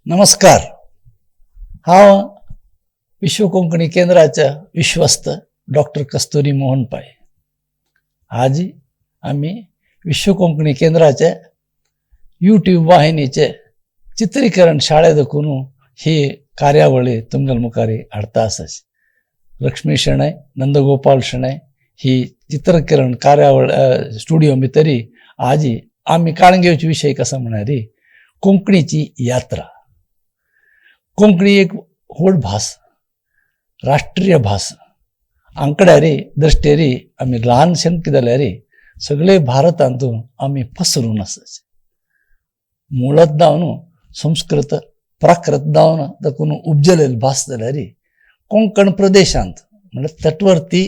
नमस्कार. हा विश्व कोंकणी केंद्राच्या विश्वस्त डॉक्टर कस्तुरी मोहन पाय. आज आम्ही विश्व कोंकणी केंद्राच्या यूट्यूब वाहिनीचे चित्रीकरण शाळेत देखून ही कार्यावळी तुमगेल मुखारी हाडता आसाच. लक्ष्मी शणै, नंदगोपाल शणै ही चित्रकरण कार्यावळ स्टुडिओ भितरी आज आम्ही काळंगेवचे विषय कसा म्हणारी कोंकणीची यात्रा. कोंकणी एक व्हड भास, राष्ट्रीय भास. आंकड्यारी दृश्टेरी आम्ही ल्हानशेन कितें जाल्यार सगळे भारतांतून आम्ही पसरून आसाच. मुळात जावन संस्कृत प्राकृत जावन देखून उपजलेली भास जाल्यार कोंकण प्रदेशांत म्हणजे तटवर्ती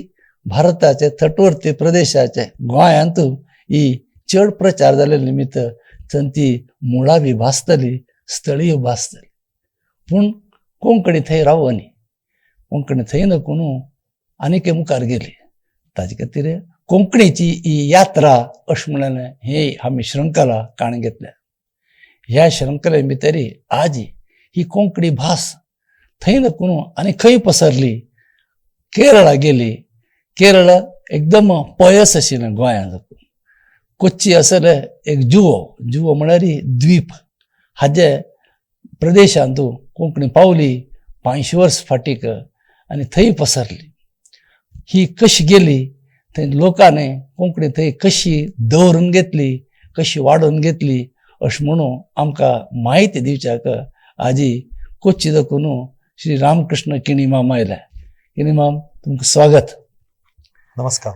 भारताचे तटवर्ती प्रदेशाचे गोंयांत ही चड प्रचार जाले निमित्त ती मुळावी भासतली, स्थळीय भासतली. पूण कोंकणी थंय रावनी, कोंकणी थंय नकून आनीक मुखार गेली. ताजे खातीर कोंकणीची ही यात्रा अशें म्हणून हे आमी श्रृंखला काण घेतल्या. ह्या श्रृंखले भितर आज ही कोंकणी भास थंय नकून आनी खंय पसरली. केरळा गेली. केरळ एकदम पयस आशिल्लें गोंयांत. कोच्ची आसले एक जुवो म्हळ्यार द्वीप. हाजे प्रदेशांत कोंकणी पावली 500 वर्स फाटीक आनी थंय पसरली. ही कशी गेली, थंय लोकांनी कोंकणी थंय कशी दवरून घेतली, कशी वाडोवन घेतली अशें म्हणून आमकां माहिती दिवच्याक आज कोच्ची देखून श्री रामकृष्ण किणी माम आयल्या. किणी माम, तुमकां स्वागत. नमस्कार.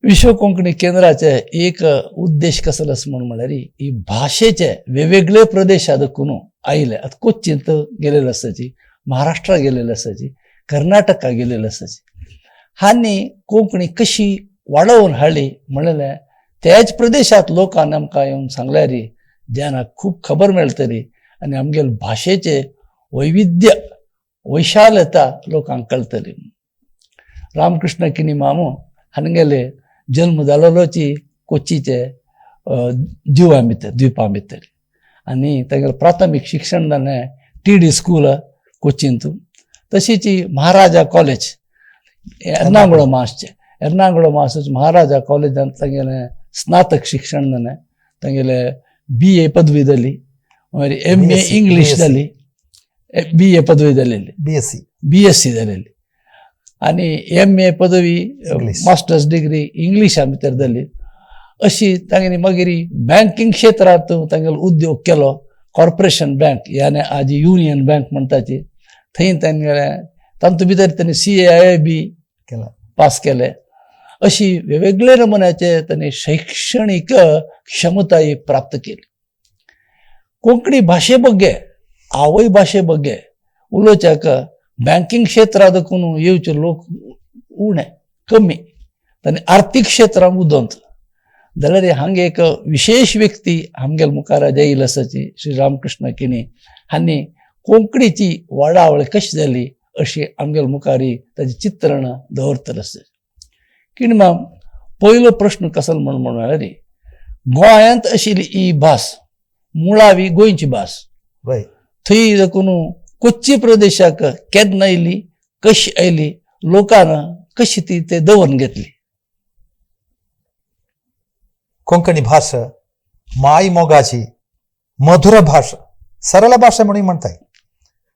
विश्व कोंकणी केंद्राचे एक उद्देश कसलो आसा म्हळ्यार ही भाशेचे वेगवेगळे प्रदेशा देखून आयले. आतां कोच्चींत गेलेले आसाची, महाराष्ट्रा गेलेले आसाची, कर्नाटका गेलेले आसाची. हांनी कोंकणी कशी वाडोवन हाडली म्हणलें त्याच प्रदेशांत लोकांनी आमकां येवन सांगल्यार जेन्ना खूब खबर मेळटली आनी आमगेले भाशेचे वैविध्य वैशालता लोकांक कळटली. रामकृष्ण किणी मामू हांगेले जल्म जालोची कोच्चीचे जुवां भितर, द्विपां भितर. आनी तांगेलें प्राथमीक शिक्षण जालें TD स्कूल कोच्चींत. तशीच महाराजा कॉलेज एर्नाकुळम महाराजा कॉलेजांत तांगेलें स्नातक शिक्षण जालें. तांगेलें BA पदवी जाली, MA इंग्लीश जाली, BA पदवी जालेली, BSc जालेली आनी MA पदवी मास्टर्स डिग्री इंग्लिशा भितर जाली. अशी तांणी मागीर बँकिंग क्षेत्रांत तांगेलो उद्योग केलो. कॉर्पोरेशन बँक यानी आज युनियन बँक म्हणटाची थंय तांगेलें तातूंत भितर तांणी CAIIB पास केले. अशी वेगवेगळे नमुन्याचे तांणी शैक्षणीक क्षमताय प्राप्त केली. कोंकणी भाशे बग्गे, आवय भाशे बग्गे उलोवच्याक बँकिंग क्षेत्रांत देखून येवचे लोक उणे, कमी. तांणी आर्थीक क्षेत्रांत उदोंत जाल्यार हांगा एक विशेष व्यक्ती आमगेल मुखार येयली आसाची श्री रामकृष्ण किणी. हांणी कोंकणीची वाडावळ कशी जाली अशी आमगेल मुखारी ताचें चित्रण दवरतले आसा. किणी माम, पयलो प्रश्न कसो म्हळ्यार गोंयांत आशिल्ली ही भास मुळावी गोंयची भास थंय देखून कोच्ची प्रदेशाक केन्ना आयली, कशी आयली, लोकांना कशी ती ते दवरून घेतली. कोंकणी भाषा माई मोगाची मधुर भाषा, सरळ भाषा म्हणून म्हणताय.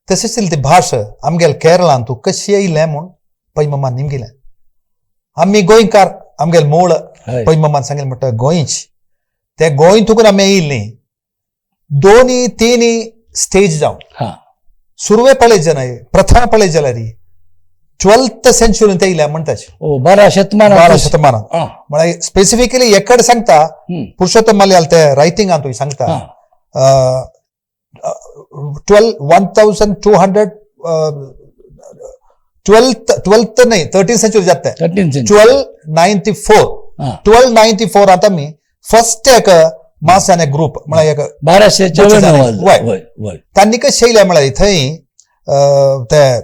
तशीच ती भाषा आमगेल केरळांत कशी येयलें म्हूण पैममान निमगेलें. आमी गोंयकार, आमगेल मूळ पैममान सांगलें म्हणटा गोंयच. ते गोंयतून आमी येयल्ली 2-3 स्टेज जावन सुरवे पळय जाल्यार प्रथम पळय जाल्यार 12th सेंचुरींत येयल्या म्हणटाच. 12 शतमानांत म्हळ्यार स्पेसिफिकली एकडे सांगता पुरुषोत्तम मालयाल ते रायटिंगांत सांगता 1200 12th नाही 13th सेंचुरी जाता. 1294 आता मी फर्स्ट एक मासाने ग्रुप म्हळ्यार 1294 तांणी कशें येयलें म्हळ्यार थंय ते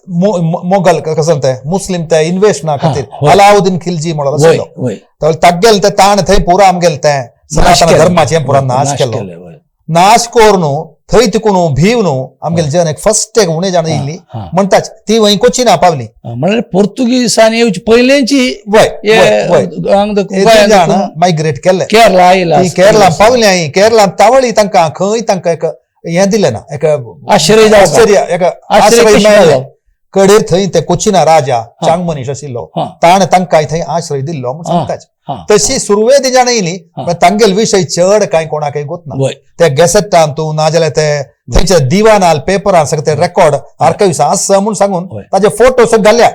मोगल कसं ते मुस्लिम ते इन्वेस्टना खातीर अलाउद्दीन खिलजी म्हणून आसलो. तागेल ते ताण थंय पुरो आमगेल ते सनातन धर्माचे पुरो नाश केलो. नाश कोरनु थंय तिकून भिवनु आमगेले जन एक फर्स्ट एक उणे जाण इल्ली म्हणटाच ती वय कोचिना पावली म्हणजे पोर्तुगीजांनी येवचे पयलेंची जाण मायग्रेट केले केरला आयला केरला पावली केरला तावळी तांकां खंय तांकां एक हें दिलें ना एक आश्रय मेळ्ळें कडेर थंय ते कोचिना राजा चांग मनीस आशिल्लो ताणें तांकां थंय आश्रय दिल्लो म्हूण सांगताच तशी सुरवेत जाण येयली तांगेले विशय चड कांय कोणाकय गोतना ते गॅसेटान तूं नाजाल्यार ते थंयच्या दिवानाल पेपरान सगळे ते रेकॉर्ड आर्काइव्स आसा म्हूण सांगून ताजे फोटो सगळे घाल्या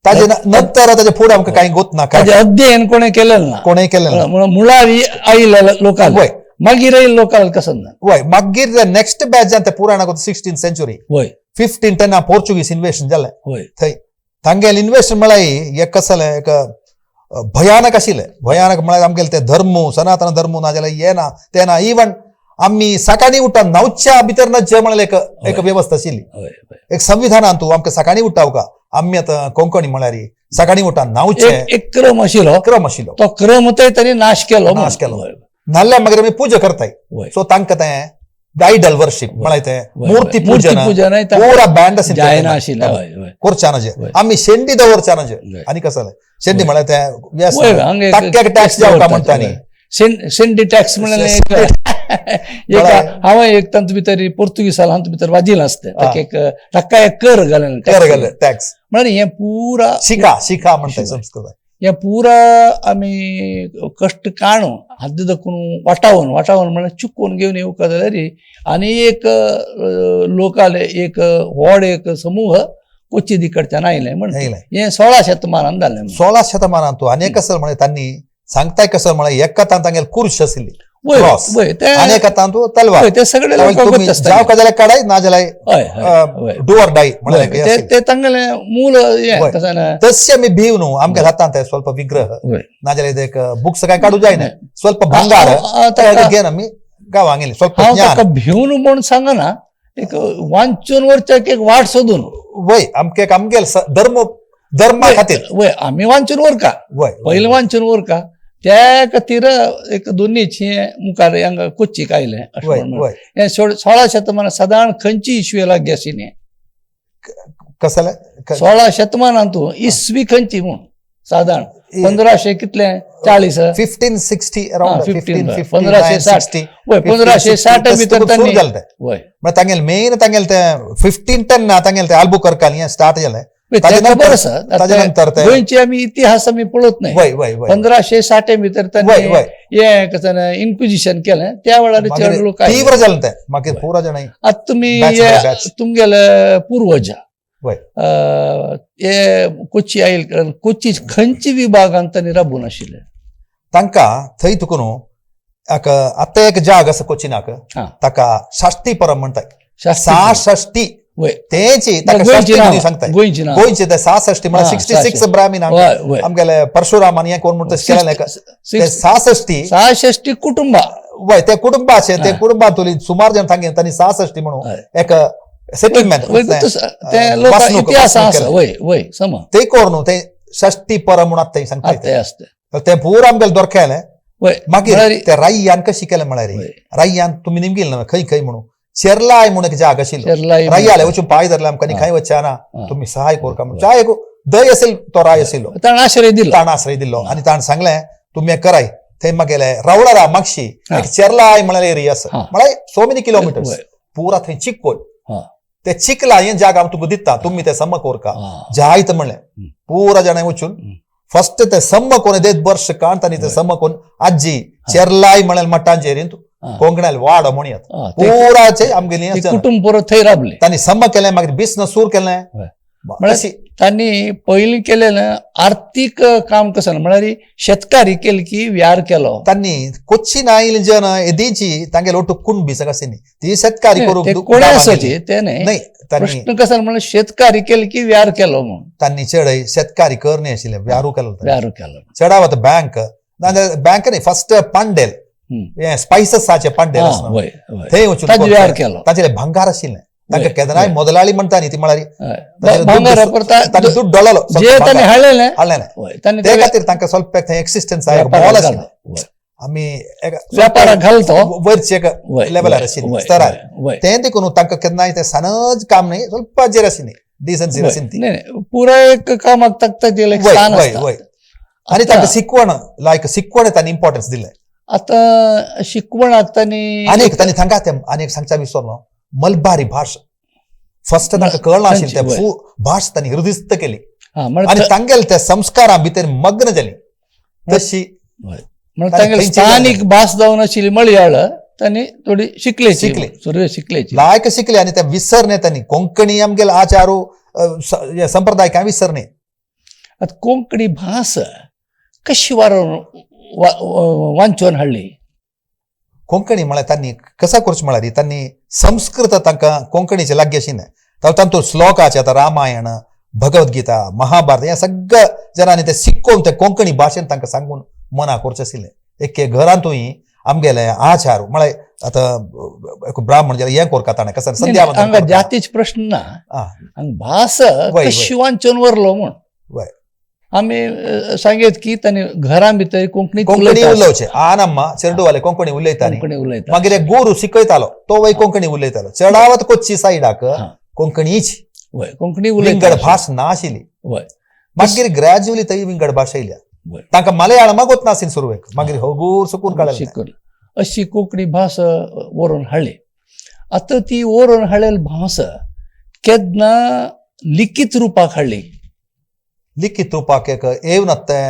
ताजे नंतर ताजे फुडें आमकां कांय गोतना अध्ययन कोणें केलें ना मुळावी आयिल्ल्या लोकांक मागीर लोकल कसं ना वय मागीर नेक्स्ट बॅच जावन ते पुराण 16th सेंचुरी 15 तेन्ना पोर्चुगीज इन्वेशन जालें थंय तांगेलें इन्वेशन म्हळ्यार एक कसलें एक भयानक आशिल्लें भयानक म्हळ्यार आमगेले ते धर्म सनातन धर्म नाजाल्यार हे ना ते ना इवन आमी सकाळी उठून 9च्या भितर नच म्हळ्यार एक व्यवस्था आशिल्ली एक संविधानान तूं आमकां सकाळी उठ्ठाव का आमी आतां कोंकणी म्हळ्यार सकाळी उठून 9चे एक क्रम आशिल्लो तो क्रम तांणी नाश केलो नाल्यार मागीर आमी पुजा करताय सो तांकां तें आयडल वर्शीप म्हळ्यार तें मूर्ती पूजन पुरा बँड करच्या नजे आमी शेंडी दवरच्या नजे आनी कसं शेंडी म्हळ्यार तें टक्क्याक टॅक्स जावका म्हणटा न्ही शेंडी टॅक्स म्हळ्यार हांवें एक तांतू भितर पोर्तुगीजाल हांतू भितर वाजिलां आसता एक टक्का एक कर घालें टॅक्स म्हळ्यार हें पुरा शिका म्हणटा संस्कृत हे पुरा आमी कष्ट काणून हात दाखून वाटावन म्हळ्यार चुकून घेवन येवका जाल्यार आनी एक लोकाल एक व्हड एक समूह कोच्ची कडच्यान आयले म्हण हें 16 शेतमानान जालें 16 शेतमानान तूं आनी कसं म्हळ्यार तांणी सांगताय कसं म्हळ्यार एका तांगेली कुर्श आशिल्ली अनेक तू तलवार ते सगळे जाव का जाल्यार काडाय ना जाल्यार डू ऑर डाय ते तांगेले मूल तशें आमी भिव न्हू आमच्या हातांत स्वल्प विग्रह ना जाल्यार एक बुक्स काय काडू जायना स्वल्प भंगार घेवन आमी गांवांक गेली स्वल्प भिवन म्हूण सांगना एक वांचून वरच्याक एक वाट सोदून वय आमगेल धर्मा खातीर वय आमी वांचून वरका पयलें वांचून वरका त्या खातीर एक दोनीची मुखार हांगा कोच्चीक आयलें 16 शेतमानान सादारण खंयची इश्वी लागीं आशिल्ली कसले 16 शेतमानान तूं इसवी खंयची म्हूण सादारण 1500 कितले 40 1560 अराउंड 1560 1560 भितर तांणी तांगेले मेन तांगेले ते 1510 ना तांगेले ते आल्बुकर्कान स्टार्ट जालें गोंयचे आमी इतिहास आमी पळोवत नाही 1560 भितर तांणी हे कसं इन्क्विजिशन केलें त्या वेळार चड लोक तीव्र जालें तें मागीर पुरो जाण आतां तुमी तुमगेले पुर्वजा हे कोच्ची आयिल्ले कोच्ची खंयची विभागांत तांणी राबून आशिल्ले तांकां थंय तुका न्हू आतां एक जाग आसा कोचिनाक ताका शास्तीपुरम म्हणटात 66 तेची गोंयची ते 66 म्हळ्यार 66 ब्राह्मणांक आमगेले परशुरामान हें कोण म्हणटा केलें 66 कुटुंबा वय ते कुटुंबाचे ते कुटुंबांतली सुमार जण तांणी 66 म्हणून एक सेटलमेंट ते कोर न्हू ते षष्टी परम म्हणून थंय सांगता ते पूर आमगेले दोरखेलें मागीर ते राय्यान कशी केलें म्हळ्यार राय्यान तुमी निमगेल ना खंय खंय म्हणून चेरलाई म्हणून एक जाग आशिल्लो राय्याले वचून पांय धरले आमकां खंय वचचे ना तुमी सहाय कोरका म्हणून चाय दय आशिल्लो तो राय आशिल्लो ताण आश्रय दिल्लो आनी ताण सांगलें तुमी एक कराय थंय मागेले रावळारा मागशी एक चेरलाई म्हळ्यार एरिया आसा म्हळ्यार सो मेनी किलोमिटर्स पुरा थंय चिक्कोल ते चिकला हे जाग हांव तुका दिता तुमी ते सम्म कोरका जायत म्हणलें पुरा जाणां वचून फस्ट ते सम्म कोण देत वर्ष काण तांणी ते सम्म कोण आजी चेरलाई म्हळ्यार मट्टांचेर कोंकणाल वाड म्हणयात पुराचे आमगेली कुटुंब पुरो थंय राबलें तांणी सम्म केलें मागीर बिझनस सुरू केलें म्हळ्यार तांणी पयलीं केलेलें आर्थीक काम कसं म्हळ्यार शेतकारी केली की व्यार केलो तांणी कोच्ची आयिल्ली जन एदीची तांगेले ओटू कुणबी सगळी ती शेतकारी करूंक कोणे आसाची ते न्ही प्रश्न कसं म्हळ्यार शेतकारी केली की व्यार केलो म्हणून तांणी चडय शेतकारी करणे आशिल्ले व्यारू केलो चडावत बँक बँक न्ही फस्ट पांडेल स्पायससाचे पांडेल थंय वचून व्यार केलो तांचे भंगार आशिल्लें तांकां केदनाय मोदलाळी म्हणटा न्ही ती म्हळ्यार दूद डोळलो हाडलेलें ते खातीर तांकां स्वल्प थंय एक्सिस्टन्स मॉल आशिल्लें आमी व्यापाराक घालतो वयरचे वय, लेवलार वय, आशिल्ली वय, स्तरार वय. ते देखून तांकां केन्नाय ते सनज काम न्ही स्वल्प जेर आशिल्ली डिसन्सी आशिल्ली ती नाही पुरा एक कामाक तकता दिलं एक वय स्थान वय असता. वय आनी आता- तांकां शिकवण तांणी इम्पॉर्टन्स दिलें आता शिकवण आतानी आनीक तांणी तांकां ते आनीक सांगचा विसरलो मलबारी भास फर्स्ट तांकां कळना आशिल्लें तांची, ते भास तांणी हृदिस्त केली हा म्हण आनी तांगेले त्या संस्कारां भितर मग्न जाली तशी तांगेले थंयची स्थानिक भास जावन आशिल्ली मलयाळ तांणी थोडी शिकलेची शिकली. सुरवे शिकलेची लायक शिकले आनी ते विसरणे तांणी कोंकणी आमगेले आचारू संप्रदाय काय विसरणे आता कोंकणी भास कशी वांचून हाडली कोंकणी म्हळ्यार तांणी कसा करचें म्हळ्यार तांणी संस्कृत तांकां कोंकणीचे लागीं आशिल्लें तातूंत श्लोकाचे आतां रामायण भगवद्गीता महाभारत हें सगळं जनांनी ते शिकोवन ते कोंकणी भाशेन तांकां सांगून मना करचें आशिल्लें एके घरांतूय आमगेले आचार म्हळ्यार आतां ब्राह्मण जाल्यार हें कोरता ताणें कसं संध्या हांगा जातीचे प्रश्न ना हांगा भास वय. कशी वांचून व्हरलो म्हूण वय आमी सांगेत की तांणी घरां भितर कोंकणी कोंकणी उलोवचें आन अम्मा चेडूवाले कोंकणी उलयताली कोंकणी उलयता मागीर एक गुरू शिकयतालो तो वय कोंकणी उलयतालो चेडावत कोच्ची सायडाक हा. कोंकणीच वय कोंकणी विंगड उलयता भास नाशिल्ली वय मागीर ग्रॅज्युअली थंय विंगड भास येयल्या वय. तांकां मलयाळमाक वच नाशिल्ली सुरवेक मागीर होगूर सुकून कळलें शिकून अशी कोंकणी भास व्हरून हाडली आता ती व्हरून हाडलेली भास केन्ना लिखीत रुपाक हाडली लिखीत रुपाक एक येवन ते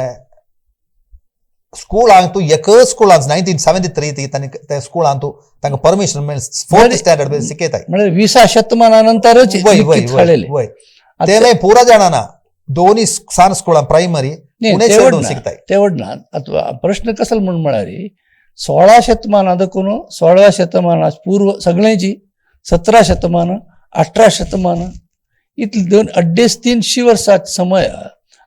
स्कूलांक तूं एकच स्कूलांत 1973 ती तांणी ते स्कूलांत तूं तांकां परमिशन मेळ्ळें 4th स्टँडर्ड मेरेन शिकयताय म्हणजे 20 शतमानानंतरच वय वय लिखीत वय हाडलेली वय ते मागीर पुरा जाणाना दोन्ही सान स्कूलां प्रायमरी पुणे चेडून शिकताय तेवढना आता प्रश्न कसो म्हूण म्हळ्यार 16 शतमाना देखून 16 शतमाना पूर्व सगळ्यांची 17 शतमान 18 शतमान इतली 250-300 वर्सांचो समय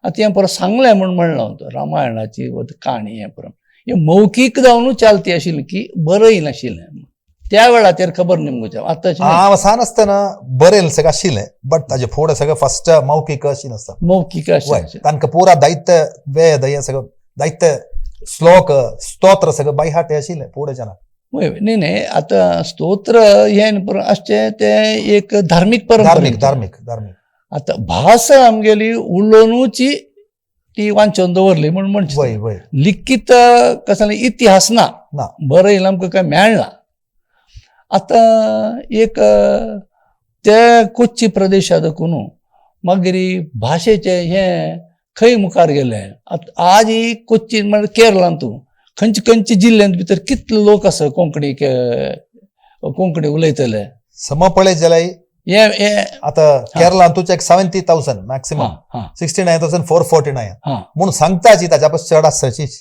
आता हें परत सांगलें म्हूण म्हणलं होतं रामायणाची काणी हें परत हे मौखीक जावनूच चालती आशिल्ली की बरय नाशिल्लें त्या वेळाचेर खबर निमगुच्या आतांची हांव सान आसतना बरयलें सगळें आशिल्लें बट ताजे फुडें सगळें फर्स्ट मौखीक अशी नासता मौखीक वय आशिल्लें तांकां पुरा दैत्य वेद हें सगळं दैत्य श्लोक स्तोत्र सगळं बायहाटे आशिल्लें फुडें जाणां नाही आता स्तोत्र हे अशें ते एक धार्मीक परंपरा धार्मीक धार्मीक धार्मीक आता भास आमगेली उलोवनूच ती वांचून दवरली म्हूण म्हणटा वय वय लिखीत कसं इतिहास ना ना बरयला आमकां काय मेळना आता एक त्या कोच्ची प्रदेशा देखून मागीर भाशेचे हे खंय मुखार गेले आज ही कोच्ची म्हणजे केरळांत खंयचे जिल्ल्यांत भितर कितले लोक आसा कोंकणी उलयतले सम पळयत जाल्यार हे आतां केरळांतूच एक 70,000 मॅक्सिमम 69,449 म्हूण सांगताची ताच्या पयस चड आसचीच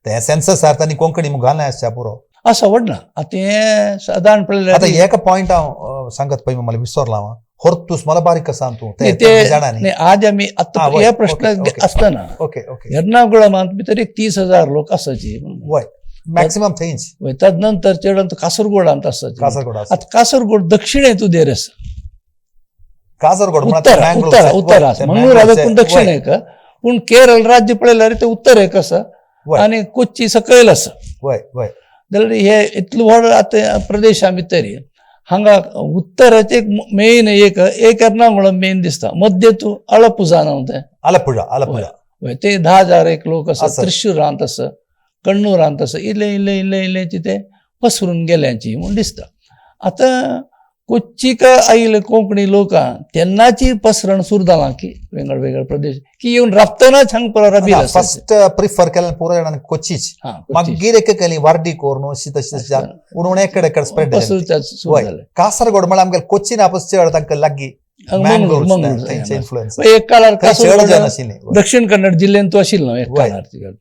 ते सेन्ससार तांणी कोंकणी घालना आसच्या पुरो असं आवडना आता हे साधारण आतां एक पॉयंट हांव सांगत पळय मला विसरलो हांव होर्तूस मला बारीक कसा तूं ते जाणांनी आज आमी आता हे प्रश्न आसतना ओके ओके एर्नाकुळमांत भितर एक 30,000 लोक आसाची वय मॅक्सिमम थंयच तदनंतर चेडंत कासरगोडांत आसाची कासरगोड आता कासरगोड दक्षिणेत उदेर आसा कासरगोड उत्तर आसा मंगळूर देखून दक्षिणेक पूण केरळ राज्य पळयल्यार ते उत्तरेक आसा आनी कोच्ची सकयल आसा वय वय जाल्यार हे इतलो व्हड आतां प्रदेशा भितर हांगा उत्तराचे मेन एक एर्नाकुळम मेन दिसता मध्य तूं अळपुझा न्हू तें आलपुझा ते 10,000 एक लोक आसा त्रिशुरांत आसा कण्णूरांत आसा इल्ले ते पसरून गेल्यांची म्हूण दिसता आतां कोच्चीक आयिल्ले कोंकणी लोकां तेन्नाची पसरण सुरू जालां की वेगळे प्रदेश की येवन राबतनाच हांगा राबिल्ले फर्स्ट प्रिफर केलें पुरो जाणांनी कोच्चीच मागीर एक केली वार्डीकोर न्हू अशी तशी उडून एकडे स्प्रेड कासरगोड म्हळ्यार आमगेले कोच्चीन आपस चड तांकां लागीं इन्फ्लुएन्स एक काळार दक्षिण कन्नड जिल्ल्यांत तूं आशिल्लो एक काळार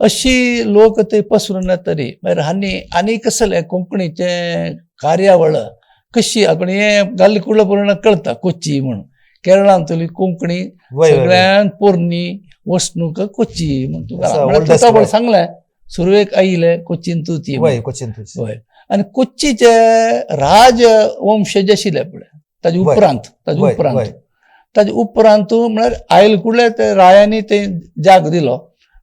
अशी लोक ते पसरून येतरी मागीर हांणी आनी कसले कोंकणीचे कार्यावळ कशी आपण हे घाल्ली कुडलं पूर्ण कळता कोच्ची म्हणून केरळांतली कोंकणी सगळ्यांत पोरणी वसणूक कोच्ची म्हणून सांगलें सुरवेक आयिल्ले कोच्चीन तूं ती वय आनी कोच्चीचे राजवंशज आशिल्ले पळय ताजे उपरांत म्हळ्यार आयल कुडले ते रायांनी ते जाग दिलो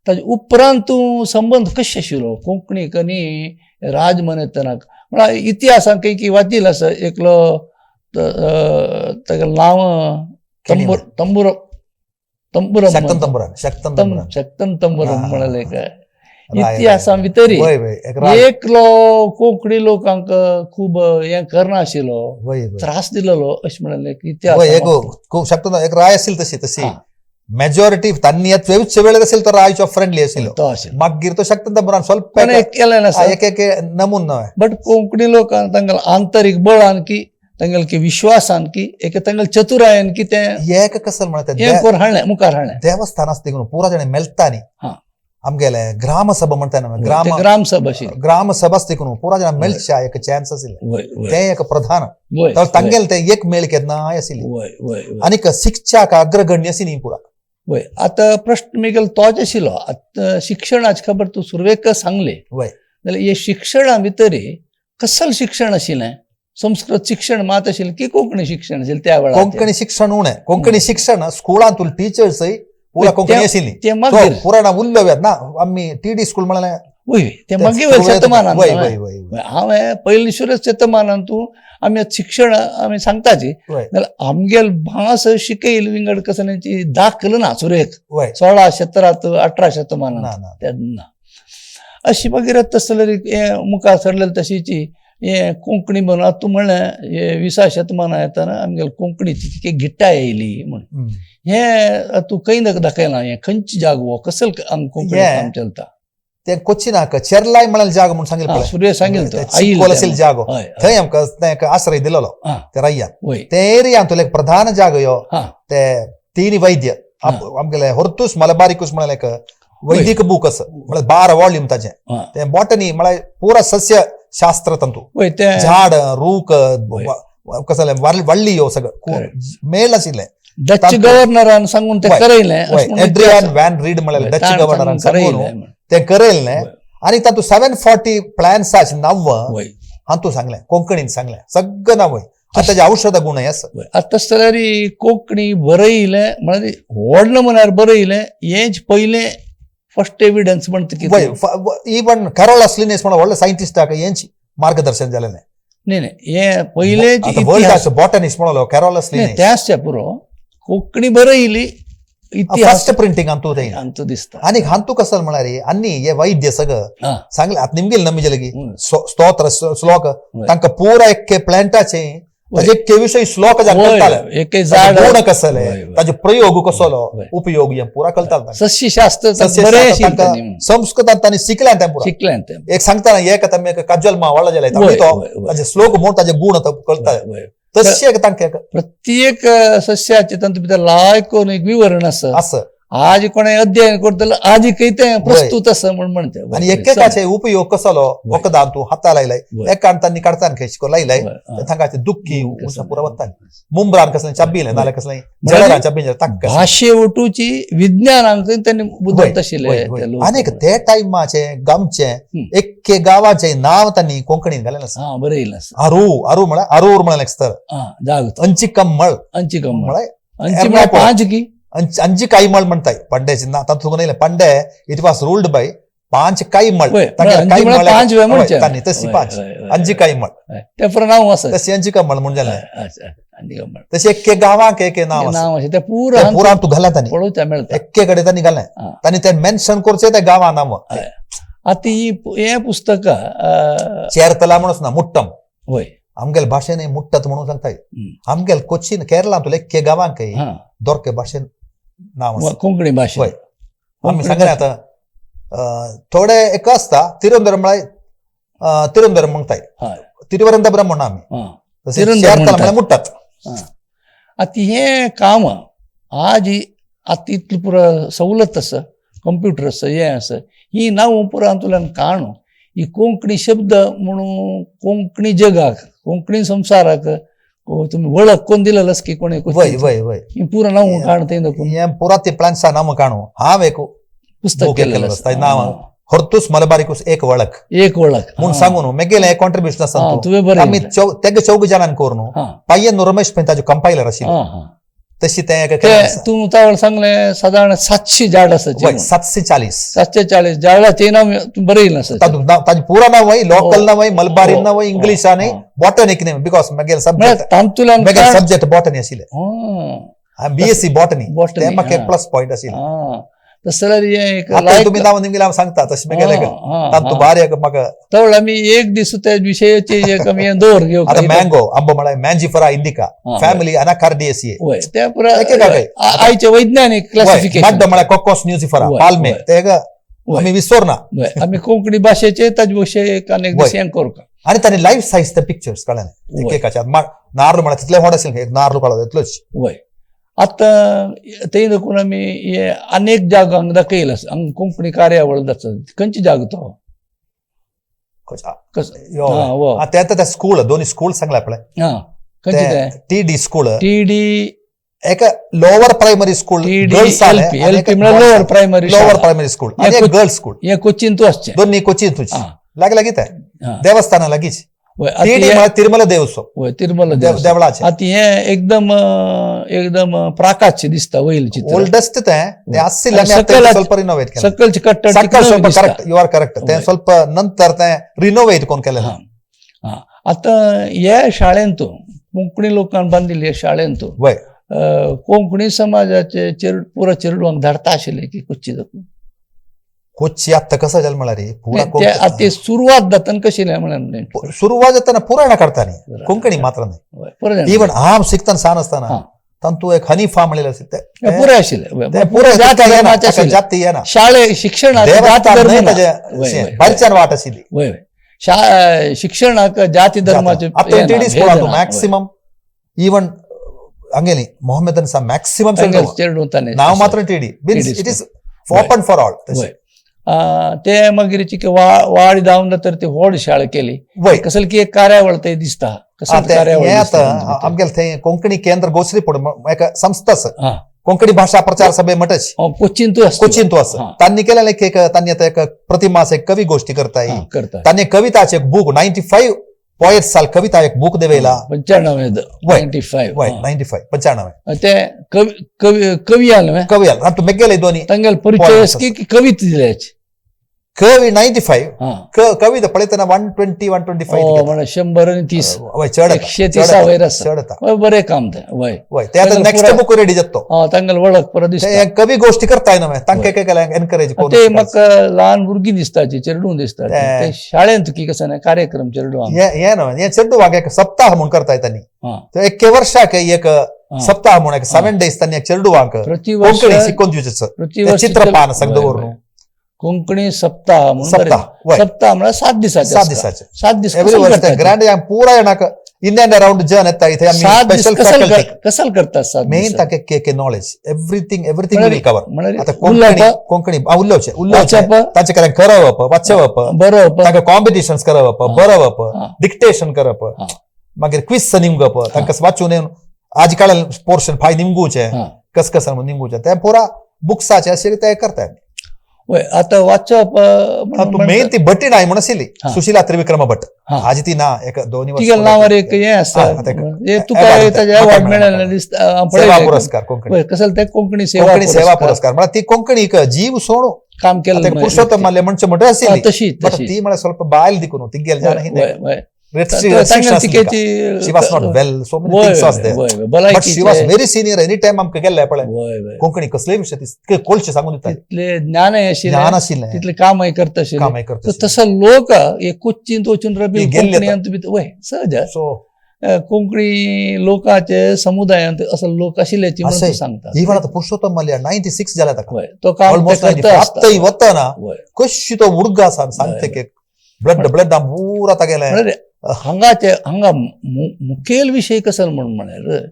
ताजे उपरांत तूं संबंध कशें आशिल्लो कोंकणी आनी राज मनयतनाक म्हळ्यार इतिहासांत काही वाचील आसा एकलो ताका नांव तंबुरम शक्तन तंबुरम म्हणाले काय इतिहासा भितरी एकलो कोंकणी लोकांक खूब हें करनाशिल्लो त्रास दिलेलो अशें म्हणाले इतिहास एक राय आशिल्ली तशी मेजॉरिटी तांणी वेळेर असेल तर रायचो फ्रेंडली आशिल्लो मागीर तो शक्तन तंबुरान स्वल्प एक नमून बट कोंकणी लोकांक तांगेलो आंतरीक बळान की तांगेलो विश्वासान की एक तांगेलो चतुरायन की तें कसं म्हणटा हाडलें मुखार हाडलें देवस्थान आसता देखून पुरा जाणे मेळटानी आमगेले ग्रामसभा म्हणटा ग्रामसभा आसता देखून पुरा जाणां मेळच्या एक चान्स आशिल्लें तें एक प्रधान तांगेले ते एक मेळ केन्नाय आशिल्ली आनी शिक्षाक अग्रगण्य आशिल्ली पुरा वय आतां प्रश्न मुगेलो तोच आशिल्लो आतां शिक्षणाची खबर तूं सुरवेक सांगले जाल्यार हे शिक्षणा भितर कसलें शिक्षण आशिल्लें संस्कृत शिक्षण मात आशिल्लें की कोंकणी शिक्षण आशिल्लें त्या वेळार कोंकणी शिक्षण उणें कोंकणी शिक्षण स्कुलांत टिचर्सय पुरा कोंकणी आशिल्ली पुराण उरल्यो ना आमी टीडी स्कूल म्हळ्यार वय ते मागीर शतमानांत हांवें पयलीं शतमानांत तूं आमी शिक्षण आमी सांगताची जाल्यार आमगेल भास शिकयल विंगड कसल्याची दाखल ना सुरेख 16, 17, 18 शतमानांत तेन्ना अशी मागीर तसले मुखार सरलेली तशीची हे कोंकणी म्हणून तूं म्हणलें हे 20 शतमाना येताना आमगेल कोंकणीची तितकी गिट्टाय येयली म्हणून हे तूं खंय दाखयलां हे खंयची जागो कसलो कोंकणी काम चलता ते कोचिनाक चेरलाय म्हणाल जागो म्हणून सांगिल्लो सूर्य सांगिल्लो जागो थंय आमकां आश्रय दिलेलो ते राय्यान ते एरियान तुला प्रधान जागो यो ते 3 वैद्य आमगेले होर्तूस मलबारिकूस म्हणाल एक वैदिक बुक असं म्हळ्यार 12 वॉल्यूम ताचे ते बॉटनी म्हळ्यार पुरा सस्य शास्त्र तंतू झाड रूख कसले वळली ह्यो सगळं मेळ आशिल्लें डच गव्हर्नरान सांगून ते करयलें एड्रियान वॅन रीड म्हळ्यार डच गव्हर्नरान सांगून ते करयलें आनी तातूंत 740 प्लॅन्साची नांव हातूंत सांगलें कोंकणीन सांगलें सगळं नांव ताजे औषध गुणय आसा आतां जाल्यार कोंकणी बरयलें म्हळ्यार व्हड नमुन्यार बरयलें हेच पयलें फर्स्ट एविडन्स म्हणटा इवन कॅरोलस लिनेस म्हणून व्हडले सायंटिस्टाक हेंची मार्गदर्शन जालेलें न्ही हे पयलें वर्ल्ड बॉटनिस्ट म्हणलो कॅरोलस लिनेस त्याच पुरो कोंकणी बरयली फर्स्ट प्रिंटिंग हांतू दिसता आनी हांतू कसं म्हळ्यार आनी हे वैद्य सगळं सांगले आतां निमगेल नमी की स्तोत्र श्लोक तांकां पुरा एक्के प्लॅन्टाचे ताजे एक्के विशय श्लोक कळटाले गुण कसले ताजे प्रयोग कसलो उपयोग हे पुरा कळटाले सस्यशास्त्र संस्कृतांत तांणी शिकल्यान तें पुरा एक सांगता एक आतां काजल मा व्हडलो जाले ताजे श्लोक म्हूण ताजे गुण कळटाले तशें तांकां प्रत्येक सस्याचे तांतूं भितर लायकून एक विवरण आसा आज कोणे अध्ययन करतलो आज तें प्रस्तुत आसा म्हण म्हणते आनी एकेकाचे उपयोग कसलो वखदां तूं हाता लायलाय एकान तांणी काडतान खेचको लायलाय तांकां दुख्खी पुरा वता मुंब्रान कसलें चाबिलें नाल्यार कसलें जळारां चाबिलें तांकां भाशे वटूची विज्ञानांक तांणी बुदत आशिल्लें आनीक ते टायमाचे गांवचे एक्के गांवाचे नांव तांणी कोंकणीन घालेलें आसा बरयलें आसा अरू म्हळ्यार अरूर म्हळ्यार एक स्थळ अंचिकम्मळ म्हळ्यार 5 की अंजी काईमळ म्हणटाय पंड्याचे ना तातूंत पंडे इट वॉज रूल्ड बाय 5 काईमळ तशी 5 अंजी काईमळ नांव आसा तशी अंजी कमळ म्हणून जालें तशें एक्के गांवांक एक नांव आसा पुरा तूं घाला तांणी पळोवच्या मेळटा एक्के कडेन तांणी घालें तांणी तें मेन्शन करचें त्या गांवां नांव आतां हें पुस्तकां चेरतला म्हणून ना मुट्टम वय आमगेल भाशेन मुट्टत म्हणून सांगताय आमगेल कोचीन केरळांत एक्के गांवांक दोरके भाशेन नांव कोंकणी भाशेन आमी सांगले आतां थोडे एक आसता तिरुवनंतपुरम म्हळ्यार तिरुवनंतपुरम म्हणटाय तिरुवनंतपुरम म्हणा आमी मुट्टात आतां हें काम आज आतां इतली पुरो सवलत आसा कंप्युटर आसा हें आसा ही नांव पुरो हातूंतल्यान काणू ही कोंकणी शब्द म्हणून कोंकणी जगाक कोंकणी संवसाराक तुम्ही वळख कोण दिलेलो की कोणी पुरो नांव काण थंय पुरा ते प्लॅन्सा नांव काणू हांव एक पुस्तक केलेलें आसता नांव होर्तूस मलबारिकूस एक वळख म्हूण सांगू न्हू मेगेलें कॉन्ट्रिब्युशन आसा आमी तेगे 4 जाणांनी कोर न्हू पायन रमेश पळय ताजो कंपायलर आशिल्लो तशी ते ते तू तावळ सांगले साधारण 700 झाड असायचे 740 740 झाडा ते नाव बरं येईल असं ताजी पूरा नाव वही लोकल नाव वही मलबारी नाव वही इंग्लिश आनी बॉटनिक नेम बिकॉज मगेल सब्जेक्ट तांतुल्यान मगेल सब्जेक्ट बॉटनी आशिल्ले बीएससी बॉटनी Botany, ते म्हाका प्लस पॉइंट आशिल्ले तसं एक आता तुम्ही नाव निमगे सांगता तशी मगेल तांतू बारी म्हाका तवळ आम्ही एक दिस त्या विषयाचे एक आम्ही दोर घेऊ आता मँगो आंबो म्हळ्यार मँजिफरा इंडिका फॅमिली अनाकार्डियेसी त्या पुरा आईचे वैज्ञानिक क्लासिफिकेशन मड्ड म्हळ्यार कोकोस न्यूजिफरा पाल्मे ते आम्ही विसरना आम्ही कोंकणी भाषेचे ताजे विषय एक अनेक दिस हें करू का आणि तांणी लाईफ सायज ते पिक्चर्स कळले एकेकाचे नारळ म्हळ्यार तितले व्हड आशिल्ले एक नारळ काळो तितलोच वय आता ते देखून आम्ही अनेक जागांक दाखयला कोंकणी कार्यावळ जातात खंयची जाग तो त्या स्कूल दोन्ही स्कूल सांगला पळय खंयची ते टीडी स्कूल टीडी एक lower primary school LP lower primary school आणि एक गर्ल्स स्कूल हे कोचीन तू असचे दोन्ही कोचीन तुझी लागीच आहे देवस्थाना लागीच तिरुमला देवस्व तिरुमला देवळाचे आता हे एकदम एकदम प्राकाश दिसता वैल चित्र ओल्डेस्ट ते ಸ್ವಲ್ಪ रिनोवेट केलं सकलची कट्टर करेक्ट यू आर करेक्ट ते ಸ್ವಲ್ಪ नंतर ते रिनोवेट कोण केलेलं आता या शाळेंत कोंकणी लोकांनी बांधिल्ल्या शाळेंत वय कोंकणी समाजाचे पुरा चेडवांक धाडता आशिल्ले की कुच्ची दाखवून कोच्ची आत्ता कसं जाल म्हळ्यार ते सुरुवात जाताना कशी म्हणाल सुरुवात जाताना पुराणा करताना कोंकणी मात्र नाही इवन आम शिकताना सान असताना तंतू एक हनीफा म्हणलेलं असेल ते पुरे आशिल्ले पुरे जाती येना शाळे शिक्षण बरच्यान वाट आशिल्ली शिक्षणाक जाती धर्माचे मॅक्सिमम इवन हंगेली मोहम्मदन सा मॅक्सिमम नाव मात्र TD it is open for all ते मागीर वाडी जावन तर ती व्हड शाळा केली कसल की एक कार्यावळ ते दिसता आमगेल थंय कोंकणी केंद्र गोसरी पड एक संस्था आसा कोंकणी भाषा प्रचार सभे मटच कोचीन तू आसा तांणी केलेलं एक तांणी आता एक प्रतिमास एक कवी गोष्टी करताय तांणी कविताचे एक बुक 95 पोएट्स साल कविता एक बुक देवेला 95 ते कवी आल तू मेगेले दोन्ही तांगेल परिचय की कविता दिल्याची कवी 95 कविता पळयतना 120 125 म्हणा 130 130 बरे काम ते वय ते आता नेक्स्ट बुक रेडी जातो तांगेल वळख परत दिसता कवी गोष्टी करताय ना तांकां काय केला एनकरेज ते म्हाका ल्हान भुरगीं दिसताची चेडूं दिसता ते शाळेंत की कसं नाही कार्यक्रम चेडूं हे ना हे चेडूं वाग एक सप्ताह म्हणून करताय तांणी एक वर्षाक एक सप्ताह म्हणून 7 days तांणी एक चेडूं वाग कोंकणी शिकून दिवचें चित्रपान संगदवरून कोंकणी सप्ताह सप्ताह म्हणल्यार 7 दिसाचे 7 दीस ग्रँड पुरा येणाक इंडियन अराउंड जन येता इथे आम्ही स्पेशल फॅकल्टी कसल करतात मेन ताके के नॉलेज एव्हरीथिंग विल कवर आता कोंकणी उल्लोवचे ताचे कारण करवप वाचवप बरोवप ताका कॉम्पिटिशन्स करवप बरोवप डिक्टेशन करप मागीर क्विज निमगप तांकां वाचून येवन आज काळ पोर्शन फाय निमगुचे कस कसं निमगुचे ते पुरा बुक्साचे अशें ते करतात आता वाचप मेन ती भट्टी नाही म्हणून आशिल्ली सुशीला त्रिविक्रम भट आज ती ना एक 2 वर्ष नावार एक हे आसा तुका ताजे अवॉर्ड मेळ्ळेले दिसता पुरस्कार कोंकणी कसले ते कोंकणी सेवा पुरस्कार म्हळ्यार ती कोंकणी जीव सोडून काम केलें पुरुषोत्तम माल्ले म्हणचे म्हणटा आशिल्ली तशी ती म्हळ्यार ಸ್ವಲ್ಪ बायल दिकून ती गेल जाना She was not well, so many things was there. But she was very senior. Any time आमकां गेल्ले पळय कोंकणी कसले विषय तितले कोलशे सांगून दिता तितले ज्ञान आशिल्लें तितले कामय करता तसं लोक एक कोच्चीन वचून रबी कोंकणींत वय सहज कोंकणी लोकांचे समुदायांत असं लोक आशिल्ल्याची म्हणून सांगता इवन आता पुरुषोत्तम माल्ल्या 96 जाल्या ताका तो काम आत्ताय वतना कशी तो उर्गा सांगते की ब्लड पूरा तागेले हांगा मुखेल विषय कसं म्हणून म्हळ्यार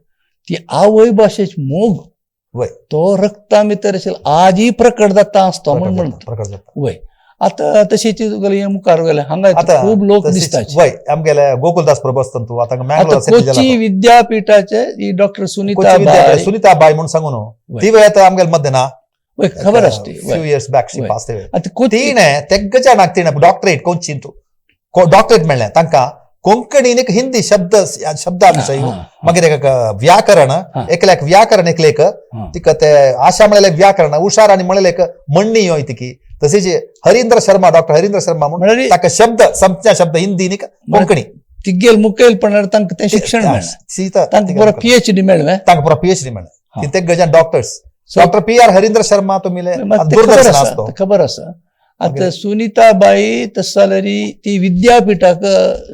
ती आवय भाशेची मोग तो रक्ता भितर आशिल्लो आजही प्रकट जाता आसतो म्हणून प्रकट जाता वय आता तशीच मुखार गेले हांगा खूब लोक दिसतात वय आमगेले गोकुलदास प्रभस्तन तू आता कोची विद्यापीठाचे डॉक्टर सुनीता बाय म्हणून सांगू न्हू ती वेळ आता आमगेले मध्ये ना खबर आसती few years back she passed away तिने तेग्ग जाणाक तिने डॉक्टरेट कोचिन तू डॉक्टरेट मेळ्ळें तांकां कोंकणीन एक हिंदी शब्दांश हा. मागीर एक व्याकरण हा. एकल्याक व्याकरण एकलेक हा. तिका ते आशा म्हळें व्याकरण उशार आनी म्हळें एक म्हणणी होय तिकी तशीच हरिंद्र शर्मा डॉक्टर हरिंद्र शर्मा म्हणून म्हळ्यार ताका शब्द संज्ञा शब्द हिंदीन कोंकणी तिगेल मुखेलपणान तांकां तें शिक्षण मेळ्ळें तांकां पुरो PhD मेळ्ळें तांकां पुरो PhD मेळ्ळें हा. ती ते गजान doctors doctor PR Harindra Sharma तुमिले दूरदर्शन आसतो खबर आसा आता सुनीताबाई तस जाल्यारी ती विद्यापीठाक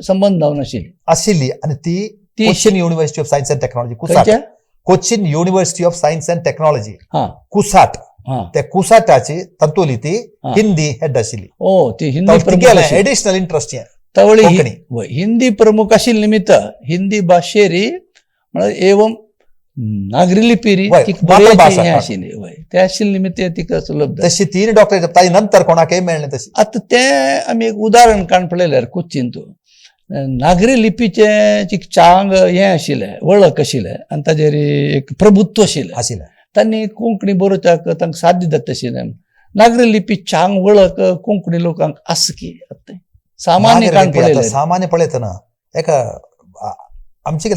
संबंध जावनाशिल्ली आशिल्ली आनी ती ती Cochin University of Science and Technology CUSAT खंयच्या? Cochin University of Science and Technology हा कुसाट हा त्या कुसाटाची तंतोली ती हा. हिंदी हेड आशिल्ली ओ ती हिंदी प्रमुख आशिल्ली. एडिशनल इंटरेस्ट त्यावेळी कोंकणी. हिंदी प्रमुख आशिल्ले निमित्त हिंदी भाशेरी म्हळ्यार एवं नागरी लिपीरी वय, ती मातृभाषा, हें हा. आशिल्ली वय ते आशिल्ले निमित्त तिका सुलभ तशी तीन डॉक्टर ताजी नंतर कोणाकय मेळ्ळें तशी आता ते आमी एक उदाहरण काण पळयल्यार कोच्चीन तूं नागरी लिपीचें चांग हें आशिल्लें वळख आशिल्लें आनी ताजेर एक प्रभुत्व आशिल्लें आशिल्लें तांणी कोंकणी बरोवच्याक तांकां साथ दितात तशें नागरी लिपी चांग वळख कोंकणी लोकांक आस की सामान्य काण पळयल्यार सामान्य पळयतना एका आमचे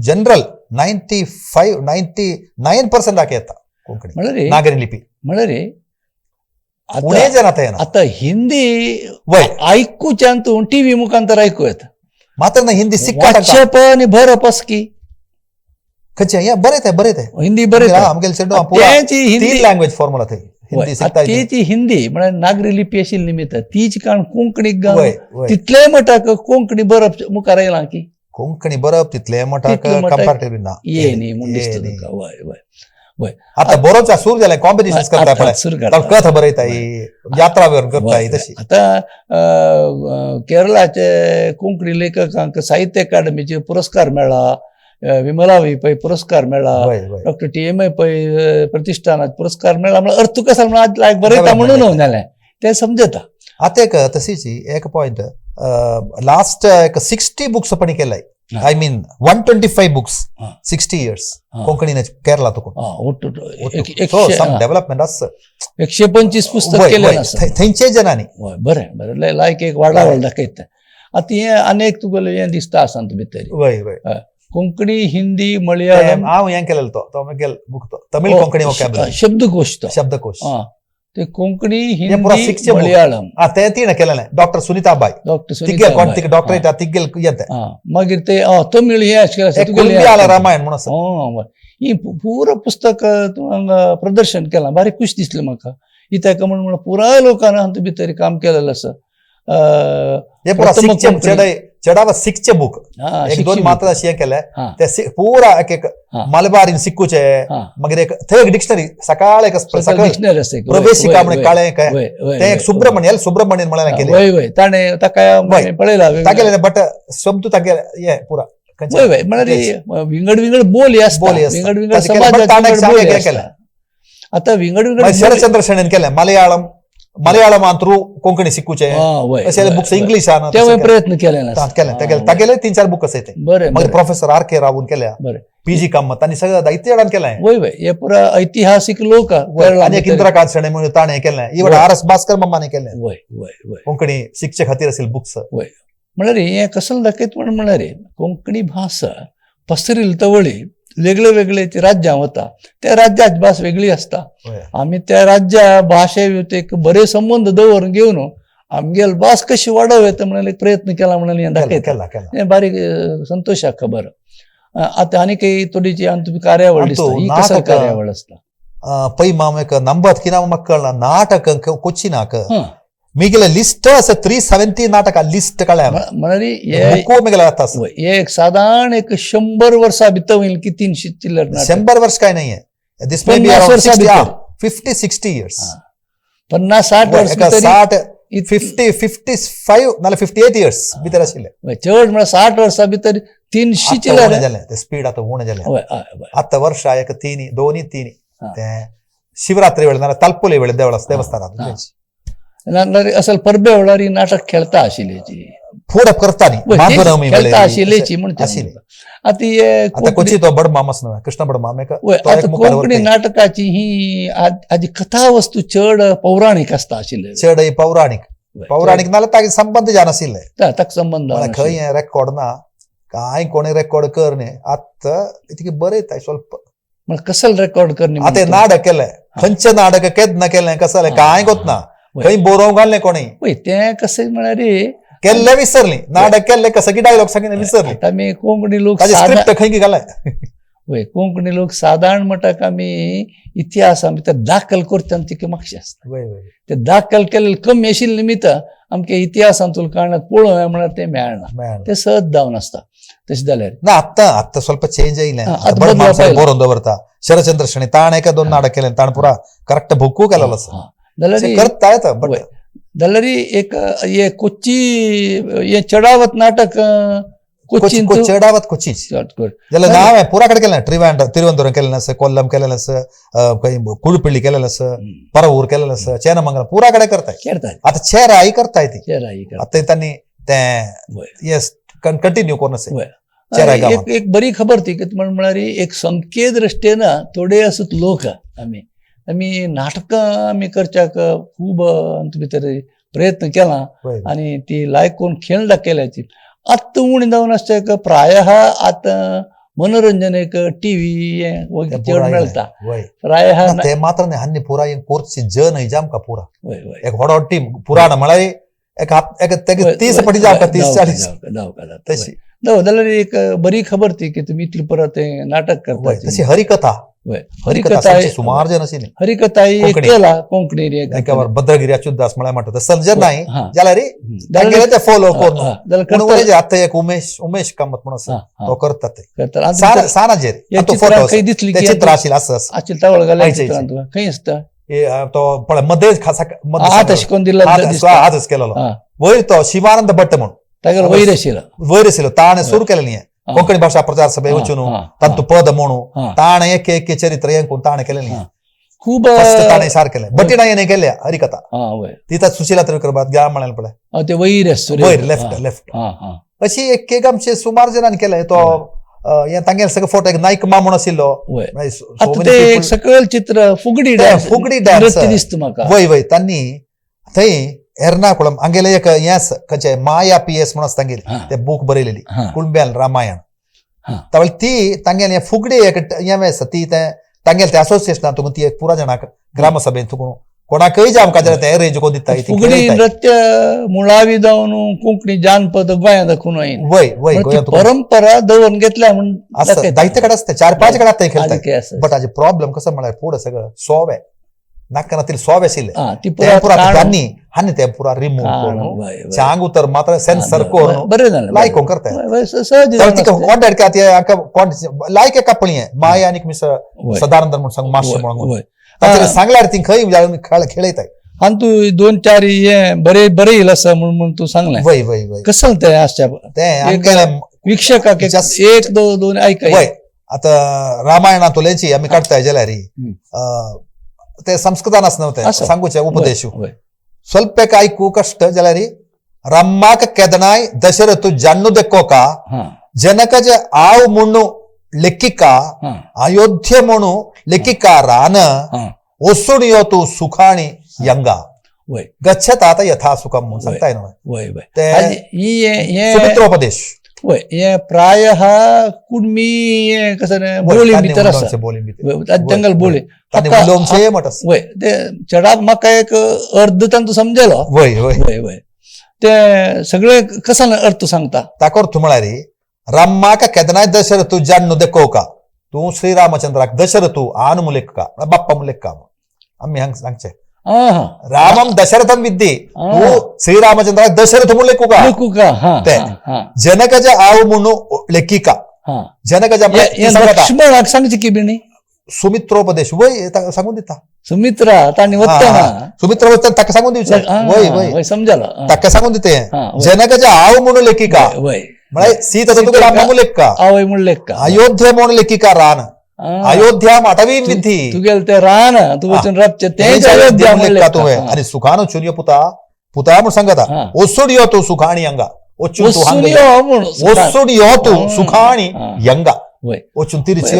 जनरल 99% दाखल येता कोंकणी म्हळ्यार नागरी लिपी म्हळ्यार उणे जन आता येना आता हिंदी वय आयकूच्यान तूं टीव्ही मुखांतर आयकूं येता मात्र ना हिंदी सिक्का वाचप आनी बरप की खंयचे हें बरें ते हिंदी बरें आमगेले चेडूं पुरा तेची हिंदी तीन लँग्वेज फॉर्म्युला थंय हिंदी शिकता तेची हिंदी म्हळ्यार नागरी लिपी आशिल्ली निमित्त तीच काण कोंकणीक घालून वय वय तितले मटाक कोंकणी बरप मुखार येयलां की कोंकणी बरप तितले मोठाक तितले मोठाक कंपॅरेटिव्हली ना ये न्ही म्हूण दिसता ये न्ही. तुका वय वय वय आता बरोवचा सुरू जालें कॉम्पिटिशन करता आतां पळय सुरू करता. कथा बरयताय यात्रा व्हरून करताय वय, तशी आता केरळाचे कोंकणी लेखकांक साहित्य अकादमीचे पुरस्कार मेळ्ळा विमला पै पुरस्कार मेळ्ळा वय वय डॉक्टर TMI पै प्रतिष्ठानात पुरस्कार मेळ्ळा म्हळ्यार अर्थ कसो म्हणून आज लायक बरयता म्हणून न्हू जालें ते समजता आता एक तशीच एक पॉइंट लास्ट एक 60 बुक्स पण केलाय हा. आय मीन 125 बुक्स हा. 60 इयर्स हा. कोंकणीने केरला तो डेव्हलपमेंट असं 125 पुस्तक केले थंयचे जनांनी बरें बरें लायक एक वाडावळ दाखयता आता हें अनेक तुगेलें हें दिसता आसा भितर वय वय कोंकणी हिंदी मलयाळम हांव हें केलेलो तो मुगेल बुक तो तमिळ कोंकणी वोकॅब्युलरी शब्दकोश तो शब्दकोश ते कोंकणी पुरा हिंदी शिकचे book. मलयाळम ते तीन केलेलें डॉक्टर सुनीताबाई डॉक्टर तिगे कोण तिगे डॉक्टर येता तिगेल येते मागीर ते तमिळ हे एक कुळंबियाला रामायण म्हणून आसा ही पुरो पुस्तक हांगा प्रदर्शन केलां बारीक खूश दिसलें म्हाका ही ताका म्हणून पुराय लोकांनी हातूंत भितर काम केलेलें आसा हे पुरा शिकचे चेडावा शिकचे बुक एक दोन मात्र अशी हें केलें ते पुरा एक मलबारीन सिक्कूचे मागीर एक थंय एक डिक्शनरी सकाळ एक डिक्शनरी आसा प्रवेशिका म्हणून काळें काय ते एक सुब्रमण्यन म्हळ्यार केलें वय वय ताणें ताका पळयला तागेले बट शब्द तागे हे पुरा वय वय म्हळ्यार विंगड विंगड बोली आसता विंगड विंगड समाजाचे आता विंगड विंगड शरदचंद्र शेणेन केलें मलयाळम थ्रू कोंकणी शिकूचे अशे बुक्स इंग्लिश तेव्हा प्रयत्न केले तागेले 3-4 बुक आसा ते बरें मागीर प्रोफेसर RK रावून केल्या बरें PG कामत तांणी सगळं दायित्य येडान केलें वय वय हे पुरा ऐतिहासीक लोक आनी एक इंद्रकांत शेणे म्हणून ताणें केलें इवन RS भास्कर मम्माने केलें वय वय वय कोंकणी शिकचे खातीर आशिल्ले बुक्स वय म्हळ्यार हें कसलें दाखयता म्हळ्यार कोंकणी भास पसरिल्ली तवळी वेगळे वेगळे राज्यां वता त्या राज्याची भास वेगळी आसता आमी त्या राज्या भाशे एक बरे संबंध दवरून घेवन आमगेल भास कशी वाडोवं येता म्हणून एक प्रयत्न केला म्हणून हें दाखयता हें बारीक संतोशाक खबर आता आनी काही थोडीची तुमी कार्यावळ दिसता ही कसली कार्यावळ आसता पै माम एक नंबर किना म्हाका कळना नाटक कोचिनाक मिगेले लिस्ट आसा 370 नाटक लिस्ट कळ्ळ्या म्हळ्यार एक साधारण एक 100 वर्सां भितर होईल की 300 चिल्लर 100 वर्ष काय नाहीये दिस मे बी 50-60 इयर्स 50-60 वर्ष 55 नाल्यार 58 इयर्स भितर आशिल्ले चड म्हळ्यार 60 वर्सां भितर 300 चिल्लर जालें स्पीड आतां उणें जालें आतां वर्सां एक 2-3 ते शिवरात्री वेळ नाल्यार तालपोली वेळ देवस्थानांत असल परबे वेळार ही नाटक खेळता आशिल्ली फुडें करता न्ही खेळता आशिल्लीची म्हणून आतां कोची तो बडमामस न्हय कृष्ण बडमाम कोंकणी नाटकाची ही हाजी कथा वस्तू चड पौराणीक आसता आशिल्ले चड पौराणीक पौराणिक नाला ताकि संबंध जान आशिल्ले ताका संबंध मला खंय हें रेकॉर्ड ना काय कोणी रेकॉर्ड करणे आता इतके बरे येताय स्वल्प मला कसल रेकॉर्ड करणे आता हे नाटक केलंय खंयचे नाटक केन्ना केलें कसं जालें काय गोत ना खंय बोरोव घाललें कोणी पळय तें कशें म्हळ्यार रे केल्ले विसरली नाटक केल्ले कसं की डायलॉग सांगितले विसरली आता आमी कोंकणी लोक ताजी स्क्रिप्ट खंय की घालाय वय कोंकणी लोक साधारण म्हणटाक आमी इतिहासा भितर दाखल करता आमचे की मातशें आसता वय वय ते दाखल केलेले कमी आशिल्ले निमित्त आमगे इतिहासांतून काळात पळोवया म्हळ्यार ते मेळना ते सहज जावन आसता तशें जाल्यार ना आता ಸ್ವಲ್ಪ चेंज आयिल्लें आता बरें बदलाव माणसाक पाहिलं. बरोवन दवरता शरचंद्र शणी ताण एका दोन नाटक केलें ताण पुरा करेक्ट भुक्कू केलेलो आसा जाल्यार अशें करता येता बट वय. जाल्यार एक हे कोच्ची हे चढावत नाटक कोच्चीन चेडावत कोचीच जाल्यार नाव आहे पुरा कडेन केलें तिरुवनंतपुरम केलेलें आसा कोल्लम केलेलें आसा खंय कुडपिळ्ळी केलेलें आसा परवूर केलेलें आसा चेनमंगलम पुरा कडेन करताय करताय आता चेराई करताय ती चेराई आता तांणी तें येस कंटिन्यू करून आसा वय. चेराई गांवांत एक बरी खबर ती म्हळ्यार एक संख्ये दृश्टेन थोडे असत लोक आमी नाटकां आमी करच्याक खूब अंत भितर प्रयत्न केला वय. आणि ती लायक करून खेळ दाखयल्याची आत्ता उणी जावन आसता प्रायः आतां मनोरंजन एक टीव्ही तें चड पुरा मेळटा वय प्रायः ना, ते मात्र न्ही हान्नी पुरा एक कोर्स जन हय जामकां पुरा वय वय एक व्हडो टीम पुराण म्हळ्यार एक तेगे 30 फाटी जावका 30-40 तशी जाल्यार एक बरी खबर ती की तुमी इतली परत नाटक वय करता तशी हरिकथा वय हरिकथा हरिकथा सामकी सुमार जन आशिल्ली हरिकथा एक कोंकणी. केला कोंकणी रे एकावर भद्रगिरी अच्युतदास म्हळ्यार म्हणटा सर्जन नाही हा. जाल्यार तांगेले ते फॉलो करून जाल्यार पूण करता उणें जे आतां एक उमेश कामत म्हणून आसा तो करता ते करता आनी सानाजेर या तो चित्रां फोटो खंय दिसली ते की चित्र आशिल्लें आसा आशिल्लें तावळ घाल्या आयचे, चित्रांत तुका खंय आसता तो पळय मध्येच खासा हात अशें करून दिला दिसता हातच केलेलो वयर तो शिवानंद भट्ट म्हणून तागेलो वयर आशिल्लो वयर आशिल्लो ताणें सुरू केलें हें कोंकणी भाशा प्रचार सभे वचून तांतू पद म्हणून ताणें एक चरित्र हें करून ताणें केलें खूब फस्ट ताणें सार केलें बटी नायेन केलें हरिकथा वय ती तात सुशीला तळेकर गा म्हणाल पळय ते वयर आसता वयर लेफ्ट अशी एक आमचे सुमार जणांनी केलें तो हें तांगेले सगळे फोटो एक नायक मा म्हूण आशिल्लो वय मागीर so आता many ते people- एक सकयल चित्र फुगडी ते डान्स फुगडी dance. नृत्य दिसता म्हाका वय वय तांणी थंय एर्नाकुळम हांगेले एक हें आसा खंयचे माया PS म्हणून आसा तांगेली हा. ते बूक बरयलेली हा. कुळब्याल रामायण हा. त्यावेळी ती तांगेले हें फुगडी एक हें आसा ती ते तांगेले ते असोसिएशनांतून ती एक पुरा जाणाक ग्रामसभेन तुका कोणाकय जे आमकां जाल्यार ते अरेंज करून दिता ती फुगडी खेळयताय. नृत्य मुळावी जावन कोंकणी जानपद गोंयांत दाखोवन येईन वय वय ती गोंयांत परंपरा दवरून घेतल्या म्हणून आसा दाखयता. जायते कडेन आसता 4-5 कडेन आतां खेळटाय आदिके आसा. बट हाजे प्रॉब्लेम कसो म्हळ्यार फुडें सगळं सोवे नाका नातील सोवे आशिल्ले ती ते पुरा काणून- तांणी हान्नी ते पुरा रिमूव काणून, करून वय, वय. चांग उतर मात्र सेन्सर करून बरें जालें लायक करून करताय वय, वय, सहज तर जावन तिका आसता. कॉन्टॅक्ट केला ती हाका लायक एका पळय माय आनी मिस वय. सदानंद म्हणून सांग मातशें म्हणून वय. तांचे सांगल्यार ती खंय जावन खेळयताय आनी तू 2-4 हे बरे येयला आसा म्हणून तू सांगलें वय वय वय कसं ते आसच्या ते एक आमगेले विक्षकाक Just- एक दोन ऐकाय वय आता रामायणातुलेची आमी काडताय जाल्यार ते संस्कृतान आसना ते आसा. सांगूचे उपदेश वय. ಸ್ವಲ್ಪ ಆಯ್ಕು ಕಷ್ಟ ಜಲರಿ ರಮ್ಮಾಕ ಕೆದನಾಯ್ ದಶರಥು ಜನ್ನು ದೆಕ್ಕೋಕ ಹಾ ಜನಕಜ ಆವು ಮುಣ್ಣು ಲೆಕ್ಕಿಕ ಹಾ ಅಯೋಧ್ಯೆ ಮುಣು ಲೆಕ್ಕಿಕ ರಾನ ಹಾ ಒಸ್ಸುಣಿಯೋತು ಸುಖಾಣಿ ಯಂಗ वय गच्छतात यथा सुखम म्हणून सांगताय न्हू वय वय ते आनी हे सुमित्रोपदेश वय हे प्रायः कुणमी हे कसं रे, बोळी तांणी भितर आसा उलोवचें बोली भितर. वय, तांचे जंगल बोळी तांणी हाका- उलोवचें म्हणटा वय ते चडाक म्हाका एक अर्ध तांतू समजलो वय वय वय वय ते सगळे कसं अर्थ सांगता ताकोर तू म्हळ्यार रम्माक केदनाय दशरथु जन्नु दೆಕ್ಕೋಕ तू श्रीरामचंद्राक दशरथु आनु मुलेक्का बाप्पा मुलेक्का आम्ही हांग सांगचे हा हा रामम दशरथम विद्ये तू श्रीरामचंद्राक दशरथ मुळे कुका लेकू का हा ते. हा, हा जनकजा आव म्हणू लेखिका हा जनकजा हे- हे लक्ष्मणाक सांगचे की बिणी सुमित्रोपदेश वय ताका सांगून दिता सुमित्रा ताणी वत्ताना सुमित्र वचन ताका सांगून दिवचे वय वय वय समजलो ताका सांगून दिते हा, वय. जनकजा आव म्हणू लेखिका वय म्हळ्यार सीता तुका राम म्हणू लेखका आवय म्हणले का अयोध्ये म्हणून लेखिका रान अयोध्या अटवी विधी तू गेल ते रान तू वचून राबचे ते अयोध्या म्हणून लेखका तुवे हा. आणि सुखानो चुनियो पुता म्हणून सांगता हा. ओसुडियो तू सुखाणी अंगा ओचून तू वसून हांगा यो म्हणून. ओसुडियो तू हा. सुखाणी हा. यंगा वय वचून तिरची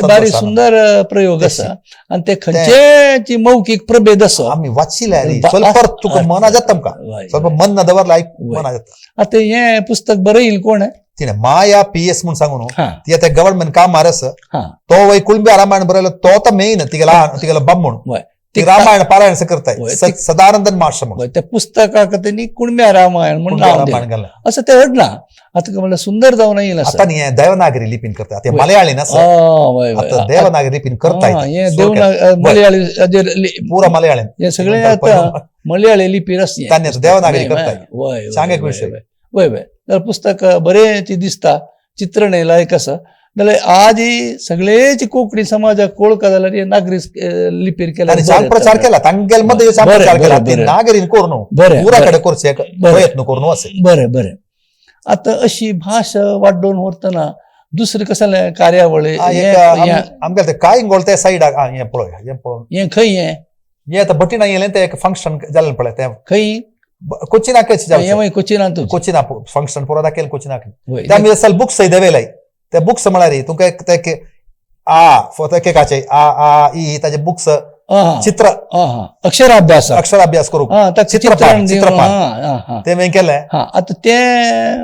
बारी सुंदर प्रयोग असा आणि ते खंयचेची मौखिक प्रभेद असो आम्ही वाचिल्या रे ಸ್ವಲ್ಪ तुका मना जाता का ಸ್ವಲ್ಪ मन दवरला ऐक मना जाता आता हे पुस्तक बरं येईल कोण आहे तिने माया PS म्हणून सांगू न्हू हा ती आता गव्हर्नमेंट काम मारस हा तो वय कुळंबी रामायण बरयलो तो तर मेन तिगला बाम म्हणून वय ती रामायण पारायण करताय वय, सदानंदन मास्टर म्हणून वय, त्या पुस्तकाक त्यांनी कुणब्या रामायण म्हणून नाव दिलं. रामायण घालला असं ते घडला आता का मला सुंदर जाऊन येईल असं आता नाही देवनागरी लिपीन करता ते वय. मलयाळी ना सर वय, वय. आता देवनागरी लिपीन करता हा, हे येते मलयाळी पुरा मलयाळी हे सगळे आता मलयाळी लिपी रस्ती त्यांनी आता देवनागरी करताय वय सांग एक विषय. वय वय तर पुस्तक बरेच दिसता चित्रण आहे लायक असं जाल्यार आज ही सगळेच कोंकणी समाजाक कळका जाल्यार हे नागरी लिपीर केला आणि चांग प्रचार केला तांगेल मध्ये चांग बरें, प्रचार केला बरें, ती बरें. नागरीन करून बरें, पुरा बरें. कडे करचे एक बरें. प्रयत्न करून असे बरें बरें आता अशी भास वाडोवन व्हरतना दुसरे कसले कार्यावळी आमगे ते काय गोळ ते सायडाक हे पळय हे पळोवन हे खंय हे हे आता बटीना येलें ते एक फंक्शन जालें पळय ते खंय कोचिनाकच हे जालें मागीर कोचिनांतूच कोचिना फंक्शन पुरा दाखयल कोचिनाक वय. त्या मी असल बुक्स सही देवेलाय ते बुक्स म्हळ्यार तुमका एक ते आ केकाचे आ ई ताजे बुक्स आहा, चित्र आहा. अक्षराभ्यास अक्षराभ्यास करूंक हा ताका चित्रपाट, चित्रण दिवन, चित्रपाट. हा, हा, हा. ते मी केलें हा आता ते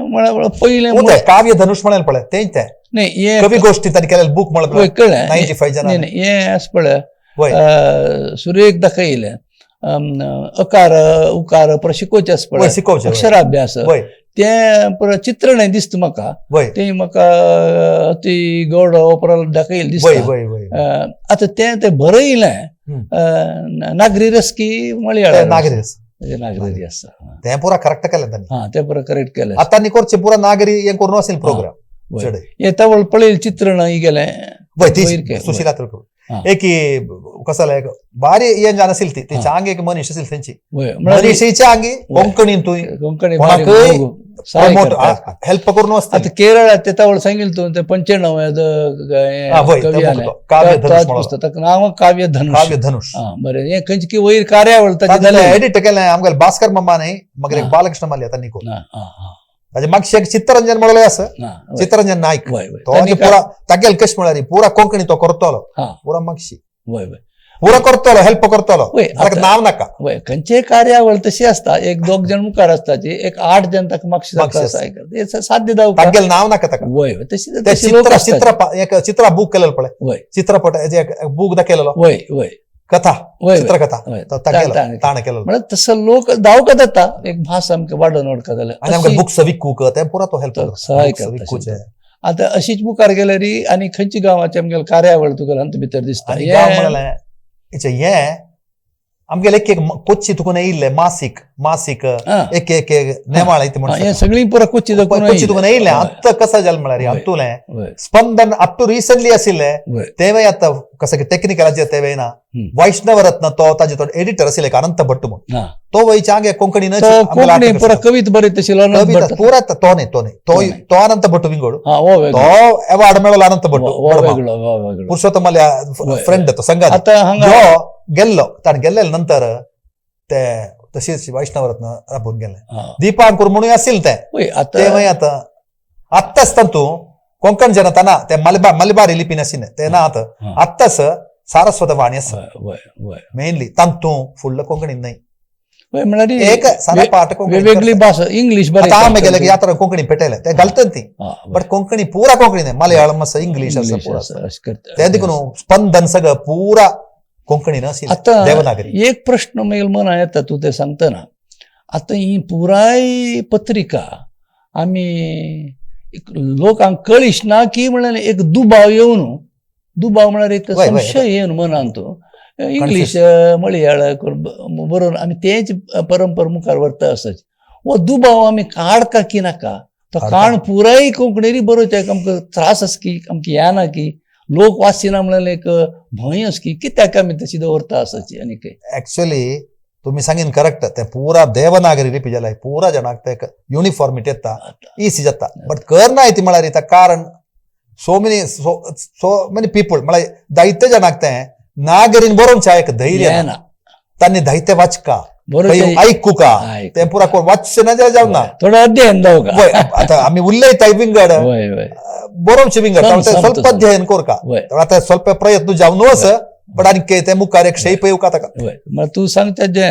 म्हळ्यार पयलें उदय काव्य धनुष म्हणाल पळय तेच ते नाही हे कवी गोष्टी ताणी केलेले बुक वय म्हळ्यार कळ्ळें 95 नाही जणांनी नाही हे असं पळय वय सुरेख दाखयलें अकार उकार परत शिकोवचे आस वय पळय शिकोवचे वय. अक्षराभ्यास वय ते परत चित्रण दिसता म्हाका वय ते म्हाका ती गौड ओपराल दाखयल वय दिसता वय वय आता ते बरं येयलें नागरी रस की मलयाळम नागरी नागरी आसा ते पुरा करेक्ट केलें ताणी हा ते बरं करेक्ट केलें आता नी करचे पुरा नागरी हे करून असेल प्रोग्राम वय. चढ हे तवळ पळयल चित्रण ही गेलें वय वयर ती के- सुशीला हा. तर एक कसं एक भारी ये जाण असेल ती हा. तिच्या अंगी एक मनीस असेल त्यांची वय म्हळ्यार मनीषीच्या अंगी कोंकणीन तुय कोंकणी कोणाकय भारी मोग सहाय करता. हेल्प करून आता असते केरळात ते तवळ सांगितलं तू ते 95 हा, वय, कवी ते आले बघतो. काव्य धनुष म्हणून. पुस्तक नाव काव्य धनुष काव्य धनुष हा बरें हे खंयची की वयर कार्यावळ ताची जाली एडिट केलें आमगे भास्कर मम्मा न्ही मग एक हा. बालकृष्ण माली आता निको ना, हा, हा, ताजे मागशे एक चित्तरंजन म्हणलें असं ना, वय, चित्तरंजन नाईक वय, वय. तो तांणी म्हणजे पुरा तागेल कश म्हळ्यार पुरा कोंकणी तो करतलो हा, पुरा मागशी वय, वय. पुरा करतलो हेल्प करतलो वय, ताका आता- नाव नाका वय खंयचे कार्यावळ तशी असता एक दोग जण मुखार असताची एक 8 जण ताका मागशी मागशी जाता असता. हे साध्य जावं तागेल नाव नाका ताका वय वय. तशी ते तशी लोक चित्र असतात. चित्र एक चित्रा बुक केलेलो पळय वय चित्रपट हेजे एक बुक दाखयलेलो वय वय कथा वय, चित्रकथा वय. तो तागेलो ताण- ताण केलेलो म्हळ्यार तसं लोक दावकत जाता एक भास आमकां वाडोवन वडका आणि जाल्यार आमगे अशी- बुक्स विकूक ते पुरा तो हेल्प तो सहाय करता विकूचे आता अशीच मुखार गेल्यार आनी खंयची गांवाची आमगेले कार्यावळ तुका हांत भितर दिसता आनी हे- गांव म्हणलें हे आमगेले एक कोच्ची तुका येयल्ले मासीक हा. एक एक नेमाळ इथे हा, म्हणून हे सगळी पुरा कोच्ची कोच्ची तुका येयल्ले आत्ता कसं जालें म्हळ्यार आत्तुलें वय स्पंदन अप टू रिसेंटली आशिल्लें वय तेव्हा आता कसं टेक्निकलाचेर तेव्हा ना हम्म. वैष्णव रत्न तो ताजे तो एडिटर आशिल्ले एक अनंत भट्ट म्हणून हा तो वयच्या आगे कोंकणीन तो कोंकणी पुरा कविता बरयत आशिल्लो अनंत भट्ट. पुरा तो न्ही तो नाही. तो अनंत भट्ट विंगोड हा वो तो वेगळो अवॉर्ड मेळलो अनंत भट्ट वो वेगळो वो वेगळो पुरुषोत्तम वय, फ्रेंड तो संघात आता हांगा जो गेल्लो ताण गेल्ले नंतर ते तशीच वैष्णव रत्न राबून गेले हा. दीपांकुर म्हणून आसिल ते वय आता मागीर आता आत्ताच तंतू कोंकण जनताना ते मलबारी लिपीन आशिल्लें ते ना आतां हा. आत्ताच सारस्वत वाणी आसा वय वय वय मेनली तंतू फुडलं कोंकणीन नाही वय म्हळ्यार एक साधा पाठ कोंकणी वेगळी भाषा इंग्लिश बरयता. आता आम्ही गेले की यात्रा कोंकणी पेटयले ते घालतात ती हा, वय. बट कोंकणी पुरा कोंकणी नाही मलयाळम आसा इंग्लिश आसा इंग्लिश पुरा असं- असं करता. ते देखून स्पंदन सगळं पुरा कोंकणीन आशिल्लें आता देवनागरी एक प्रश्न मेल मना येता तू ते सांगतना आता ही पुराय पत्रिका आम्ही लोकांक कळीश ना की म्हळ्यार एक दुबाव येवन दुबाव म्हळ्यार एक वय, वय. संशय येवन मनान तो इंग्लिश मलयाळ बरोवन आमी तेच परंपरा मुखार व्हरता आसाच वो दुबाव आमी काडका की नाका तो काडका. काण पुराय कोंकणीरी बरोवचे आमकां त्रास आस की आमकां येना की लोक वाचीना म्हळ्यार एक भंय आस की कित्याक आमी तशी दवरता आसाची आनी कितें एक्चुअली तुम्ही सांगीन करेक्ट ते पुरा देवनागरी लिपी जाल्यार पुरा जनाक ते युनिफॉर्मिटी येता इसी जाता बट करना ती म्हळ्यार इता कारण सो मेनी पीपल म्हळ्यार जायते जनाक ते नागरीन बरोवचे एक धैर्य ना. येना तांणी जायते वाचका बरोवचें ऐकू का आयकूं. ते पुरा कोण वाचचे ना जावं ना थोडं अध्ययन जाऊ का वय, आता आम्ही उल्लयताय विंगड वय वय ಬರೋಂಚಿ ವಿಂಗಡ ಸಂತು. ಸ್ವಲ್ಪ ಅಧ್ಯಯನ ಕೋರ್ಕ वय आता ಸ್ವಲ್ಪ ಪ್ರಯತ್ನ जावन अस पण आणि ते मुखार एक शैप येऊ का वय मग तू सांगता जे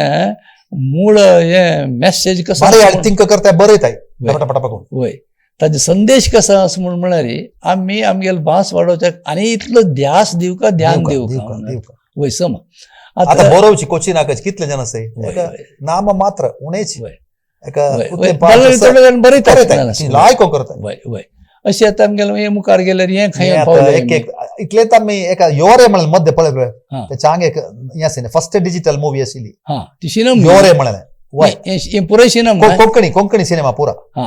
मूळ हे मेसेज कसं मला असं थिंक करता बरेत आहे वय. पटापटा बघून वय ताजे संदेश कसा असं म्हणून म्हणारी आम्ही आमगेल भास वाढवच्या आणि इतलं ध्यास देऊ का ध्यान देऊ का म्हणून. वय सम आता बरोवची कोची नाकाची कितले जण असे वय, वय. नाम मात्र उणेच वय एक वय उते वय पाच बरं असं थोडं जण बरेच करत आहेत आहे. ना. लाय कोण करत आहे. वय वय अशी आता आमगेला हे मुखार गेल्यावर हे हे खाय आता पावलं एक एक इतले तर मी एका योरे म्हणलं मध्ये पळय हा. ते चांग एक यासे फर्स्ट डिजिटल मूवी असिली हा ती शिनम योरे म्हणलं वय हे पुरे शिनम कोंकणी कोंकणी सिनेमा पुरा हा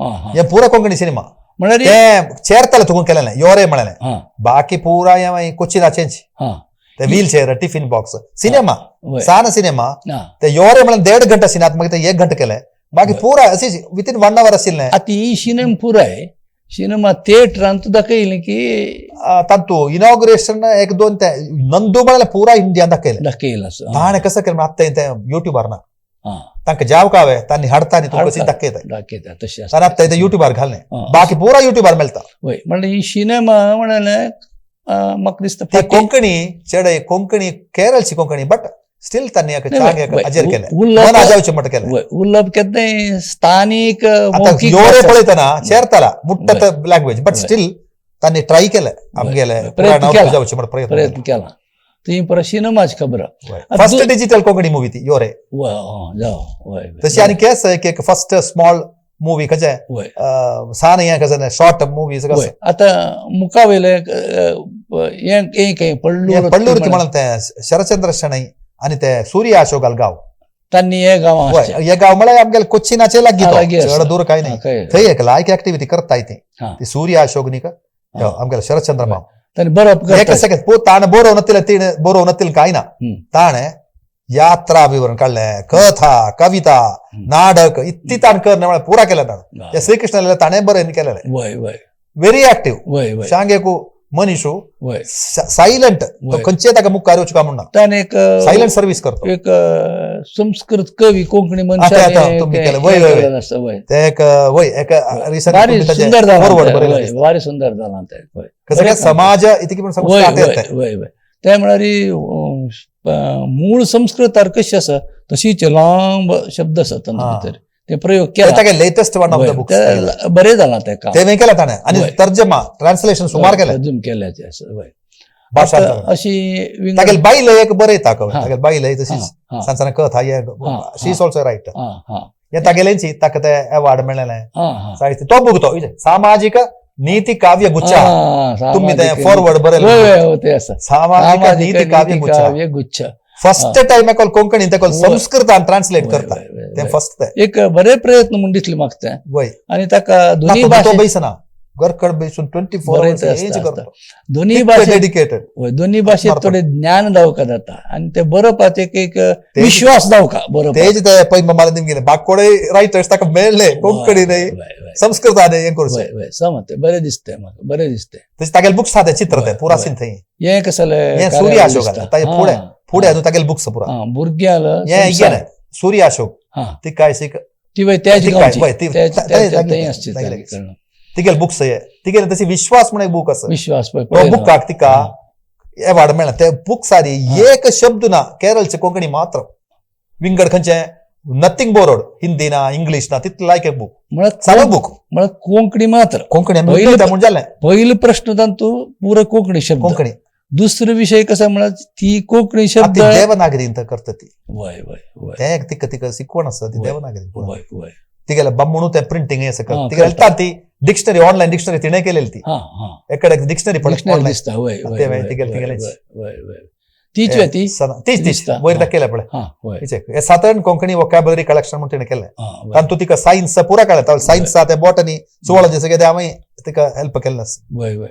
हा हा हे पुरा कोंकणी सिनेमा म्हणारी ते चेरतले तुकून केलेलं योरे म्हणलं हा बाकी पुरा ये कोचिन चेंज हा ते wheel chair tiffin box cinema वय सान सिनेमा हा ते योरे म्हणून 1.5 घंटा सिनेमात मग ते 1 घंटा केलंय बाकी पुरा अशी विथिन 1 आवर असेल नाही आता ही सिनेमा पुरा आहे सिनेमा थिएटरान तू दाखयली की तांतू इनॉग्रेशन एक दोन ते नंदू म्हणाले पुरा इंडिया दाखयले दाखयला असं ताणे कसं केलं आता ते युट्यूबर ना हा तांका जाव कावे तांनी हाडतानी तू कशी हाडता. दाखयताय दाखयता तशी ताण आता ते युट्यूबर घालणे हा. बाकी पुरा युट्यूबर मेळता वय म्हणजे ही सिनेमा म्हणाले म्हाका दिसता ते कोंकणी चेडे कोंकणी केरळची कोंकणी बट स्टील तांनी एक नाही, चांग वय, एक वय. अजेर केले उल्लप- मन आजावचे मट केले वय उल्लभ केदे स्थानिक आता मौखिक योरे भाषा. पळयतना चेरताला मुट्टत लँग्वेज बट वय. स्टील तांनी ट्राय केलं आमगेले प्रयत्न केला. जावचे मट प्रयत्न प्रयत्न केला ती परत सिनेमाची खबर फर्स्ट डिजिटल कोंकणी मूवी ती योरे वय जाऊ वय तशी आणि केस एक फर्स्ट स्मॉल मूवी कशें वय सान हें कशें शॉर्ट मूवीज वय आता मुखावेले हे काही पडलूर ती म्हणून ते शरचंद्र शणै आणि ते सूर्य अशोक गाव त्यांनी हे गाव हे गाव म्हळ्यार आमगेले कोचिनाचे लागीं लागीं आसा. चड दूर कांय नाही थंय एक लायक ऍक्टिव्हिटी करताय ती हा. ती सूर्य अशोक न्ही का आमगेले शरचंद्र माव त्यांनी बरोबर एक सेकंड पो ताण बरोव नत्तील तीन बरोव नत्तील कांय ना ताणे यात्रा विवरण काढलें कथा कविता नाटक इतली ताण करणे म्हळ्यार पुरा केला ताण हे श्रीकृष्णाला ताणें बरें केलेलें वय वय व्हेरी ऍक्टिव्ह वय वय शांगेकू मनीषू वय सायलंट वय. खंयचे ताका मुखार येवचे काम म्हणना त्याने एक सायलंट सर्व्हिस करतो एक संस्कृत कवी कोंकणी आता तुम्ही केलं. वय, वय, वय. मनशाने वय ते एक वय एक भारी सुंदर झाला फॉरवर्ड ते, वय, बरें भारी सुंदर झाला ते वय कसं काय समाज इतकी पण वय संस्था वय वय वय त्या म्हळ्यार मूळ संस्कृतार कशी आसा तशीच लांब शब्द आसा तातूंत हा. भितर ते प्रयोग केला latest one of the books ते बरें जालां ते काम ते केला ताणें आणि वय. तर्जमा ट्रान्सलेशन सुमार केलें तर्जुम केल्याचे असं वय भाषा आता अशी विंगड- तागेल बाईल एक बरें ताका हा. तागेल बाईल तशीच हा, हा, सांजना कथा हे हा. शी इज ऑल्सो रायट हा, हा, हे तागेलेंची ताका ते अवॉर्ड मेळ्ळें हा, हा. साहित्य तो बुक तो सामाजिक नीति काव्य गुच्छ हा, तुम्ही ते सामाजिक फॉरवर्ड वय, बरें वय, हो, ते असं सामाजिक सामाजिक नीति काव्य गुच्छ काव्य गुच्छ फर्स्ट टाइम एकोल कोंकणी तेकोल वय. संस्कृतान ट्रान्सलेट वय, करता वय, वय, ते वय. फर्स्ट ते एक बरे प्रयत्न म्हणून दिसले म्हाका ते वय आणि ताका दोन्ही तो भाशे बैसना घरकड बैसून 24 बरें आवर्स ते हेच असता, करतो दोन्ही भाशेत डेडिकेटेड वय, दोन्ही भाशेत आत्मार्पण. थोडे ज्ञान दावका जाता आणि ते बरोवपात एक विश्वास दावका बरोबर तेज ते पै मला निम गेले बाकोडे रायटर्स ताका मेळले कोंकणी नाही संस्कृतान हें करचो समज बरें दिसते म्हाका बरें दिसते तशें तागेल बुक्स आहा ते चित्र ते वय, पुरा वय. सीन थंय हे कसले हें सूर्य अशोक आहा ताजे फुडें फुडें अजून तागेल बुक्स पुरा भुरग्यां हें इगेलें सूर्य अशोक हा ती काय शिक ती वय त्याच ती काय, गांवची वय, ती- त्याच- ता- त्या- ता- थंय ता- आसची ता- तागे ता- कळ्ळें. तिगेल बुक्स हे तिगेल तशी विश्वास म्हणून एक बुक आसा विश्वास पळय तो पळयला. बुकाक तिका अवॉर्ड मेळ्ळा ते बुक सारी एक शब्द ना केरळचे कोंकणी मात्र विंगड खंयचे नथिंग बोरोड हिंदी ना इंग्लिश ना तितलं लायक एक बुक म्हळ्यार सगळं बुक म्हळ्यार कोंकणी मात्र कोंकणी पयलीं- म्हणून जालें पहिलं प्रश्न तांतू पुरो कोंकणी शब्द कोंकणी दुसरो विषय कसा म्हळ्यार ती कोंकणी आतां शब्द ती देवनागरींत करता ती वय वय वय ते एक तिका तिका शिकवण आसा ती वय. देवनागरी वय वय तिगेले म्हणून ते प्रिंटिंग हें हा, करता तिगेले करता. ती डिक्शनरी ऑनलाईन डिक्शनरी तिणे केलेली ती हा हा एकडे डिक्शनरी पडत डिक्शनरी दिसता वय ते वय वय, वय, तिगेल- वय, तिगेलेच. वय, वय, वय. तीच वे ती तीच तीच दिसता. वयर हा. केल्या पळय हा वय हे साधारण कोंकणी वॉकॅबलरी कलेक्शन म्हणून तिणे केलें हा, वय, तातूंत तिका सायन्स पुरा कळटा सायन्स ते बॉटनी जुवॉलॉजी सगळें ते हांवें तिका हेल्प केलें वय वय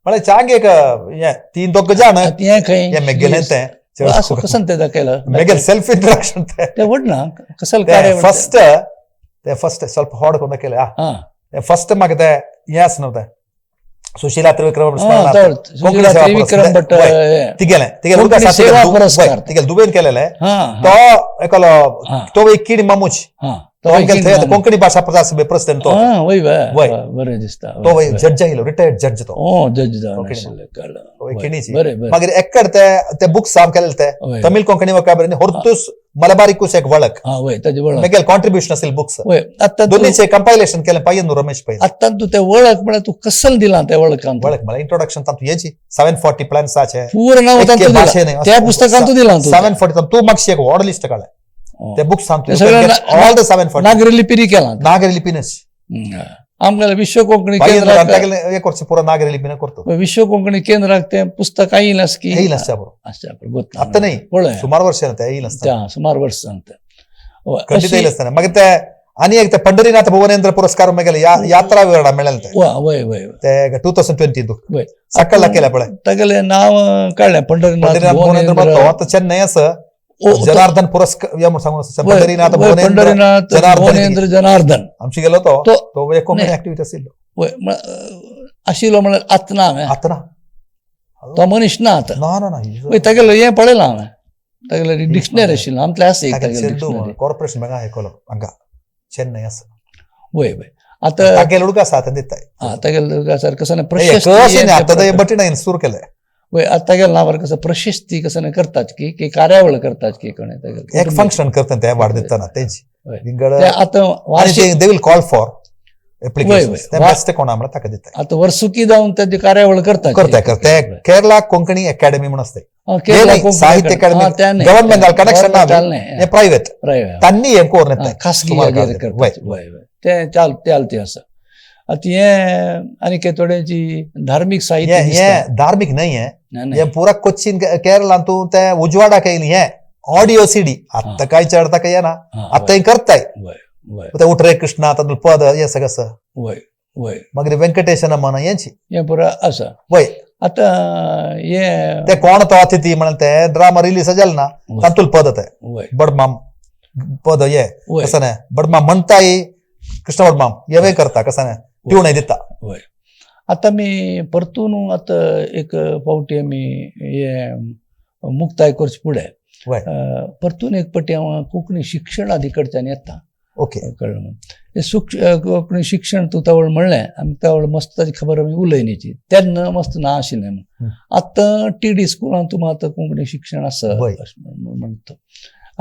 म्हळ्यार चांग एक हें तीन दोग जाण आता हे खंय हें मेगेलें तें असं कसं ते दाखयलं मेगेल सेल्फ इंट्रोडक्शन ते व्हड ना कसं कार्य फर्स्ट ಸ್ವಲ್ಪ ಹಾಡ್ ಕೊಂಡ ಕೇಳ हा ಫಸ್ಟ್ ಮಗ ते हें आसा न्हू तें सुशीला त्रिविक्रम सुशीला त्रिविक्रम भट तिगेलें कोंकणी सेवा पुरस्कार. तिगेलें दुबेन केलेलें हा तो एकलो हा तो एक कीड मामूच हा तो आमगेल थंय आतां कोंकणी भाशा प्रजासभे प्रेसिडेंट तो वय वय. बरें दिसता तो वय जज आयलो रिटायर्ड जज तो जज जावन कोंकणी आशिल्ले कळ्ळें. वय वय. खिणीची बरें बरें मागीर एक्कड ते बुक्स साम केले ते वय. तमिळ कोंकणी वोकॅब्युलरी होर्तूस मलबारिकूस एक वळख वय ताची वळख मेगेल कॉन्ट्रिब्युशन असेल बुक्स वय आतां तूं दोन्हीचे कंपायलेशन केलें पाहिजे न्हू रमेश पै आतां तूं ते वळख म्हळ्यार तूं कसल दिलां त्या वळखान वळख मला इंट्रोडक्शन तातूं हेची 740 प्लॅन्साचे पूर्ण नांव तातूंत दिलां. त्या पुस्तकांत तूं दिलां तूं 740 तू मागशी एक व्हड लिस्ट काढ ते बुक्स सांगतो ते सगळं ऑल द 740 नागरी लिपीनी केलां नागरी लिपीनच आमगेल्या विश्व कोंकणी केंद्राक एक वर्ष पुरा नागरी लिपीन करतो विश्व कोंकणी केंद्राक ते पुस्तक येईल की येईल बरोबर ಗೊತ್ತು आता नाही पळय सुमार वर्ष ते येईल सुमार वर्ष सांगता खंडित येईल असताना मागीर ते आनी एक ते पंढरीनाथ भुवनेंद्र पुरस्कार मेगेले यात्रा वेळा मेळ्ळेले ते वय वय ते 2020 वय सकळला केल्या पळय तागेलें नांव काडलें पंढरीनाथ भुवनेंद्र तो आता चेन्नई आसा जनार्दन पुरस्कार या म्हणून सांगू पंढरीनाथ पंढरीनाथ भुवनेंद्र जनार्दन आमची गेलो तो एक कोंकणी ऍक्टिव्हिटी आशिल्लो वय आशिल्लो म्हळ्यार आतां ना हांवें आता ना तो मनीस ना आतां ना ना ना वय तागेलो हें पळयलां हांवें तागेलें डिक्शनरी आशिल्लो आमतलें आसा एक तागेलें डिक्शनरी कॉर्पोरेशन बँक आयकलो हांगा चेन्नई आसा वय वय आतां तागेलो हुडका आसा आतां दिताय तागेलें सर कसं कशें आता बटीन सुरू केलें वय आता तागेलें नांवार कसं प्रशस्ती कसं करतात की कार्यावळ करतात की कोणें एक फंक्शन करता ते वाड दितना तेंची आतां वार्षिक they will call for application best कोणा म्हणून ताका दिताय आतां वर्सुकी जावन ताची कार्यावळ करतात करता केरला कोंकणी अकॅडमी म्हणून असते साहित्य अकॅडमी गव्हर्नमेंट कनेक्शन ना प्रायव्हेट तांणी हे कोर खासगी ते चालते आसा आतां हें आनी थोड्यांची धार्मीक साहित्य हें धार्मीक न्हय हें पुरा कोच्चीन केरळान तूं ते उजवाडाक येयली हें ऑडिओ सीडी आतां कांय चड ताका येना आतां करताय ते उठरे कृष्णा तातूंत पद हें सगळें आसा वय वय मागीर व्यंकटेशन म्हणा हेंची हें पुरा आसा वय आतां हें ते कोण तो अतिथी म्हणून ते ड्रामा रिलीज जालें ना तातूंत पद ते वय बडमाम पद हे कसं नाही बडमाम म्हणताय कृष्ण बडमाम हे करता कसं नाही ट्यून दिता वय आतां आमी परतून आतां एक फावटी आमी हे मुक्ताय करचे फुडें परतून एक फावटी हांव कोंकणी शिक्षण अधिकडच्यान येता ओके कळ्ळें हे कोंकणी शिक्षण तूं तावळ म्हणलें आमी तावळ मस्त ताची खबर आमी उलयनीची तेन्ना मस्त ना आशिल्लें म्हणून आतां TD स्कुलान तुमी आतां कोंकणी शिक्षण आसा म्हणटा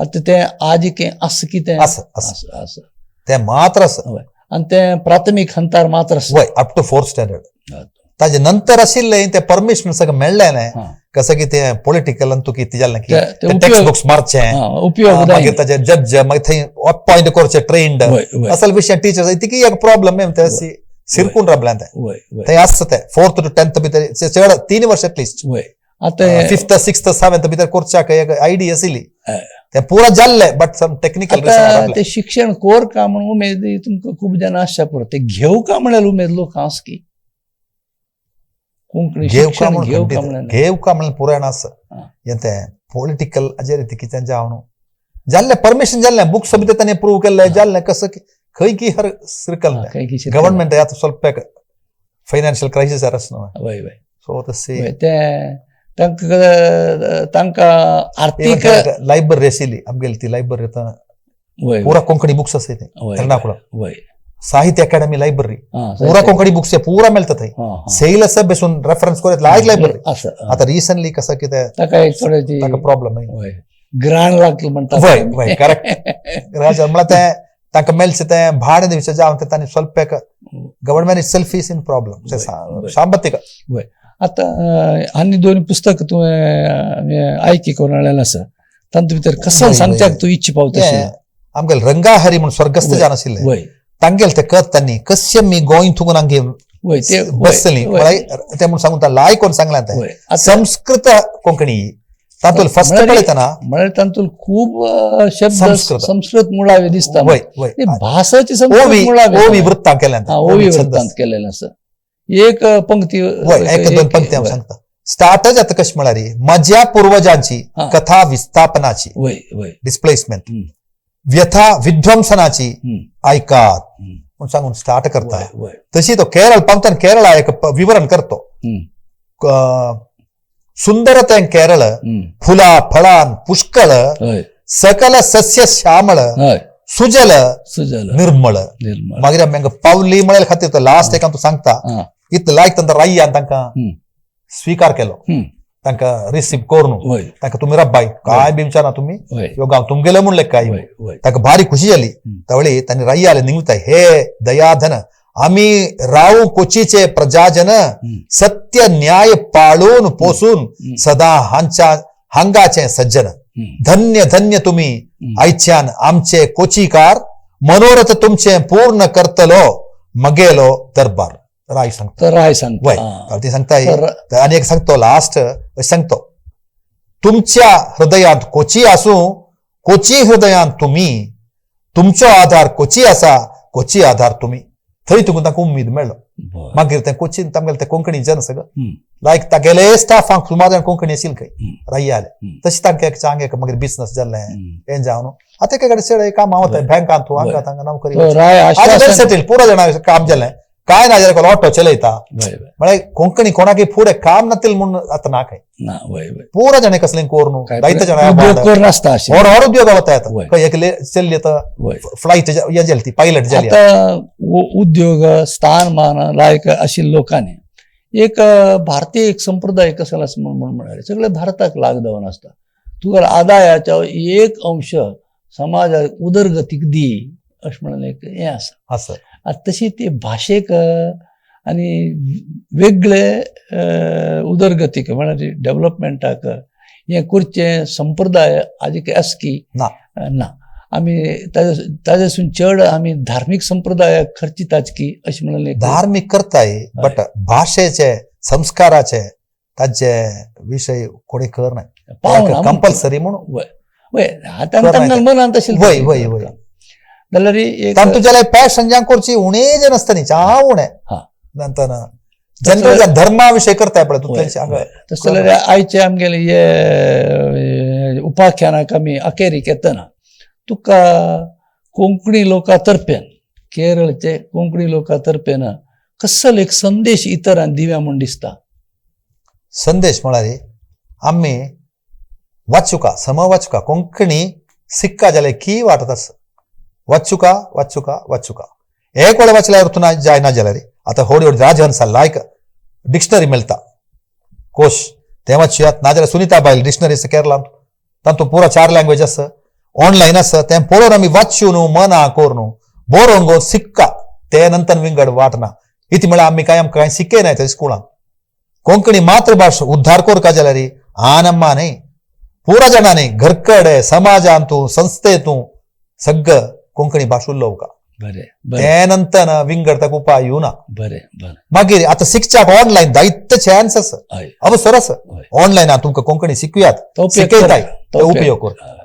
आतां तें आज आसा कितें आसा तें मात्र आसा आनी तें प्राथमीक हंतार मात्र आसा वय अप टू 4th स्टँडर्ड ताजे नंतर आशिल्लें तें परमिशन सगळें मेळ्ळें न्हय कसं की तें पॉलिटिकलान तू कितें जालें की टेक्स्ट बुक्स मारचें उपयोग मागीर ताचे जज मागीर थंय अपॉयंट करचे ट्रेंड असल विशय टीचर्स ती एक प्रॉब्लम ते सिरकून राबल्यान तें आसता तें 4th to 10th भितर चड 3 वर्स एटलिस्ट आतां 5th 6th 7th भितर करच्याक एक आयडिया आशिल्ली तें पुरा जाल्लें बट सम टेक्निकल ते शिक्षण कोर का म्हणून उमेद तुमकां खूब जाणां आसच्या पुरो ते घेव का म्हळ्यार उमेद लोक आस की कोंकणी शिक्षण घेव का म्हणून पुराण आसा हें तें पॉलिटिकल हाजे रिती कितें जावन जाल्लें परमिशन जाल्लें बुक्स भितर ताणें प्रूव केल्लें जाल्लें कसं खंय की हर सिरकल्लें गव्हर्नमेंट आतां ಸ್ವಲ್ಪ फायनान्शियल क्रायसीस आसना वय वय सो तशें तांकां आर्थीक लायब्ररी आशिल्ली आमगेली ती लायब्ररी पुरा कोंकणी बुक्स आसा एर्नाकुलम साहित्य अकॅडमी लायब्ररी पुरा कोंकणी बुक्स पुरा मेळटा थंय सेल आसा बेसून रेफरन्स करत लायक लायब्ररी आतां रिसंटली कसं कितें ताका प्रॉब्लम ग्रांड लागलो म्हणटा वय करेक्ट म्हळ्यार तें तांकां मेळचें तें भाडें दिवचें जावन तें तांणी ಸ್ವಲ್ಪ government is self is in problem साമ്പत्तीक वय आतां आनी 2 पुस्तक तुवें आयकी करून हाडलेलें आसा तांतूं भितर कसं सांगच्याक तूं इच्छा पावता आमगेल रंगा हरी म्हणून स्वर्गस्थ जावन आशिल्ले तांगेल ते करतानी कशें मी गोंय थुगून हांगे बसतली ते म्हणून सांगून लाय कोण सांगला ते संस्कृत कोंकणी तातूंत फर्स्ट पळयतना म्हळ्यार तातूंत खूब शब्द संस्कृत मुळावे दिसता भासाची संस्कृत ओवी वृत्तांत केल्यान ओवी वृत्तांत केलेलें आसा एक पंक्ती एक 2 पंक्ती हांव सांगता स्टार्टच आता कशें म्हळ्यार म्हज्या पुर्वजांची कथा विस्थापनाची डिस्प्लेसमेंट व्यथा विध्वंसनाची ऐकात म्हणून सांगून स्टार्ट करता तशी तो केरळ पावतना केरळा एक विवरण करतो सुंदरतें केरळ फुला फळान पुष्कळ सकल सस्य श्यामळ सुजल सुजल निर्मळ निर्मळ मागीर आमकां पावली म्हळ्यार खातीर तो लास्ट एक तूं सांगता हा. इतलें लायक तांकां राय्यान तांकां हम्म. स्विकार केलो हम्म. तांकां रिसीव करून वय तांकां तुमी रब्बाय काय बी विचारना तुमी वय ह्यो गांव तुमगेलो म्हणले काय वय वय ताका भारी खुशी जाली त्यावेळी तांणी राय्याले निंगताय हे दयाधन आम्ही राव कोचीचे प्रजाजन सत्य न्याय पाळून पोसून सदा हांगाचे सज्जन धन्य धन्य तुम्ही आयच्यान आमचे कोचीकार मनोरथ तुमचे पूर्ण करतलो मगेलो दरबार राय सांगतो तर राय सांगतो वय ती सांगताय तर- आणि एक सांगतो लास्ट सांगतो तुमच्या हृदयात कोची असू कोची हृदयात तुम्ही तुमचो आधार कोची असा कोची आधार तुम्ही थंय तुका ताका उमेद मेळ्ळो बरं. मागीर ते कोचीन तांगेले ते कोंकणी जन सगळं हम्म. लायक तागेले स्टाफांक सुमार जाण कोंकणी आशिल्ल खंय राय्याले हम्म. तशें तांकां एक चांगेक मागीर बिझनस जाल्लें हम्म. हें जावन आतां एके कडेन सगळे काम वता बँकांत तूं हांगा वय. तांकां नोकरी तो राय आश्वासन सेटील पुरो जाणां काम जालें काय ना जाल्यार ऑटो चलयता वय वय म्हळ्यार कोंकणी कोणाकय फुडें काम नातिल म्हूण आतां ना खंय ना वय वय पुरो जाणें कसलें कोर न्हू काय जायते उद्योग जाणां करून नासता अशी व्हड उद्योग वता येता वय. खंय एक चल्ली आतां वय फ्लायट हे जाली ती पायलट जाली आता उद्योग स्थानमान लायक अशी लोकांनी एक भारतीय एक संप्रदाय कसं असं म्हणून म्हणाले सगळे भारताक लागदावन असता तुका आदायाच्या एक अंश समाजा उदरगतीक दी अशें म्हणून एक हें आसा असं आता तशी ती भाशेक आणि वेगळे उदरगतीक म्हणजे डेव्हलपमेंटाक हे करचे संप्रदाय आजी आसकी ना ना आमी ताजेसून चड आमी धार्मीक संप्रदायाक खर्चिताच की अशें म्हणून एक धार्मिक करताय बट भाशेचे संस्काराचे ताचे विषय कोणी करनाय पावना कंपल्सरी म्हणून वय वय तांकां मनान तशें वय वय वय जाल्यार एक तुझ्या पॅशन जांक करची उणे जे नसतानी चा उणे हा नंतर जनरल धर्मा विषय करताय पळय तूं वय, तेंचे हांगा वय. तशें जाल्यार आयचे आमगेले हे उपाख्यानाक आमी अखेरीक येतना तुका कोंकणी लोकां तर्फेन केरळचे कोंकणी लोकां तर्फेन कसलो एक संदेश इतरांक दिव्या म्हूण दिसता संदेश म्हळ्यार आमी वाचुका समवाचुका कोंकणी सिक्का जाल्यार की वाटत आसा वाचुका वाचुका वाचुका एक वेळ वाचल्यार तूं जायना जाल्यार आतां होडी होडी राजहंसा लायक डिक्शनरी मेळटा कोश ते वाचुयात नाजाल्यार सुनीता बायल डिक्शनरी आसा केरळांत तातूंत पुरो 4 लँग्वेज आसा ऑनलायन आसा तें पळोवन आमी वाचून मना करून बरोवन सिक्का ते नंतर विंगड वाटना इति म्हळ्यार आमी आमकां सिक्के नाय त्या स्कुलांत कोंकणी मातृभाषा उद्धार करता जाल्यार आनम्मा न्ही पुरा जाणांनी घरकडे समाजांतू संस्थेतू सगळं कोंकणी भाषा उलोवका बरें बरें ते नंतर विंगड ताका उपाय येवना बरें बरें मागीर आतां शिक्षाक ऑनलायन जायते चान्स आसा हय अवसर आसा हय. ऑनलायनात तुमकां कोंकणी शिकयात तो उपयोग शिकयताय कर. ते तो उपयोग कर हय,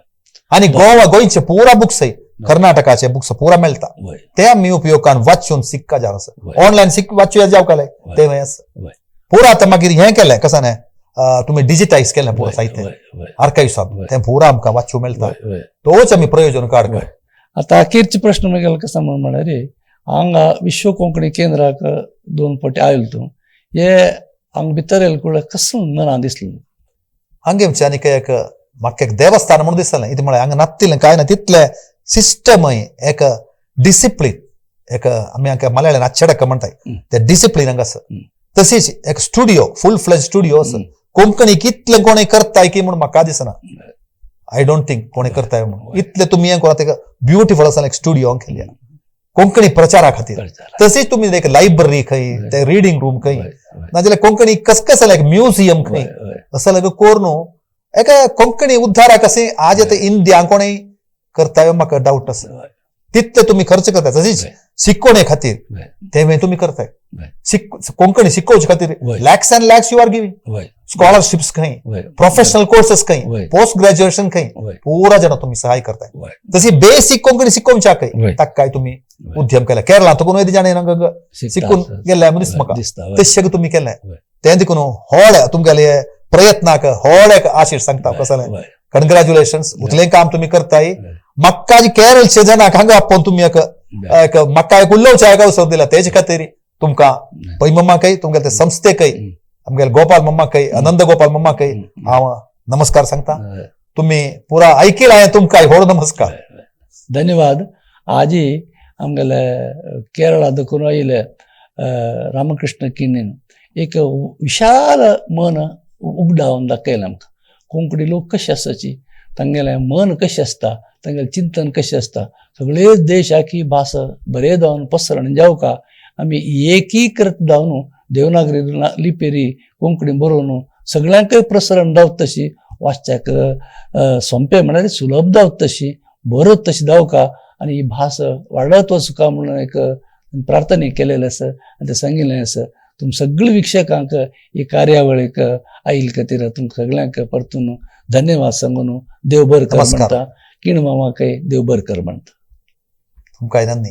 आनी गोंयचे पुरा बुक्स कर्नाटकाचे बुक्स पुरा मेळटा हय, ते आमी उपयोग करून वाचून शिक्का जावन आसा वय. ऑनलायन वाचूया जावकाले ते आसा वय, पुरा आतां मागीर हें केलें कसां न्हय तुमी डिजिटायज केलें पुरो वय, साहित्य वय, वय, आर्कायव्सांत वय. तें पुरा आमकां वाचूं मेळटा वय, वय, तोच आमी प्रयोजन काडका वय. आता अखेरचे प्रश्न म्हगेलो कसा म्हणून म्हळ्यार हांगा विश्व कोंकणी केंद्राक 2 फावटी आयलो तूं हे हांगा भितर येयले कूड कसं मनान दिसलें हंगे आमचें आनीक एक म्हाका एक देवस्थान म्हणून दिसलें इतें म्हळ्यार हांगा नातिलें काय ना तितलें सिस्टमय एक डिसिप्लीन एक आमी हांगा मलयाळ्यान आच्छडक म्हणटाय ते डिसिप्लीन हांगा आसा तशीच एक स्टुडिओ फूल फ्लेज स्टुडिओ आसा कोंकणी कितलें कोणें करताय की म्हूण म्हाका दिसना आय डोंट थिंक कोणें करताय म्हणून इतलें तुमी हें करात एक ब्युटिफूल आसा एक स्टुडिओ केल्या कोंकणी प्रचारा खातीर तशीच तुमी एक लायब्ररी खंय ते रिडींग रूम खंय नाजाल्यार कोंकणी कसं लायक म्युझियम खंय असं लायक कोर न्हू एका कोंकणी उद्धाराक अशें आज येता इंडिया कोणें करताय म्हाका डावट आसा तितले तुमी खर्च करताय तशीच शिकवणे खातीर ते तुमी करताय कोंकणी शिकोवचे खातीर lakhs and lakhs you are giving scholarships खंय प्रोफेशनल कोर्सेस खंय पोस्ट ग्रॅज्युएशन खंय पुरा जाणां तुमी सहाय करताय तशी बेसिक कोंकणी शिकोवच्या खंय ताका काय तुमी उद्यम केला केरळांत कोण येदी जाणे शिकून गेल्ले मनीस म्हाका तशें तुमी केलें तें देखून व्हड तुमगेले प्रयत्नाक व्हड एक आशीश सांगता कसं जालें कंग्रॅच्युलेशन्स उतलें काम तुमी करताय म्हाका केरळचे जनाक हांगा आपोवन तुमी एक म्हाका एक उलोवच्या एक अवसर दिला तेजे खातीर तुमकां पै मम्माकय तुमगेले ते संस्थेकय आमगेले गोपाल मम्माकय आनंद गोपाल मम्माकय हांव नमस्कार सांगता तुम्ही पुरा ऐकील हांवें तुमकां व्हड नमस्कार धन्यवाद. आज आमगेले केरळा देखून आयिल्ले रामकृष्ण किनीन एक विशाल मन उगडावन दाखयलें आमकां. कोंकणी लोक कशे आसताची, तांगेलें मन कशें आसता, तांगेलें चिंतन कशें आसता. सगळेच देशाची भास बरे जावन पसरण जावका आमी एकीकृत जावन देवनागरी लिपेरी कोंकणी बरोवन सगळ्यांकय प्रसरण जावत तशी, वाचच्याक सोंपें म्हळ्यार सुलभ जावत तशी, बरोत तशी जावका आनी ही भास वाडत वचुका म्हणून एक प्रार्थने केलेले आसा आनी ते सांगिल्लें आसा. तुम सगळ्या विक्षकांक ही कार्यावळीक आयिल्ले खातीर तुमकां सगळ्यांक परतून धन्यवाद सांगून देव बरें कर नमस्कार. म्हणटा. किण मामाकय देव बरें कर म्हणटा. तुमकांय धन्य.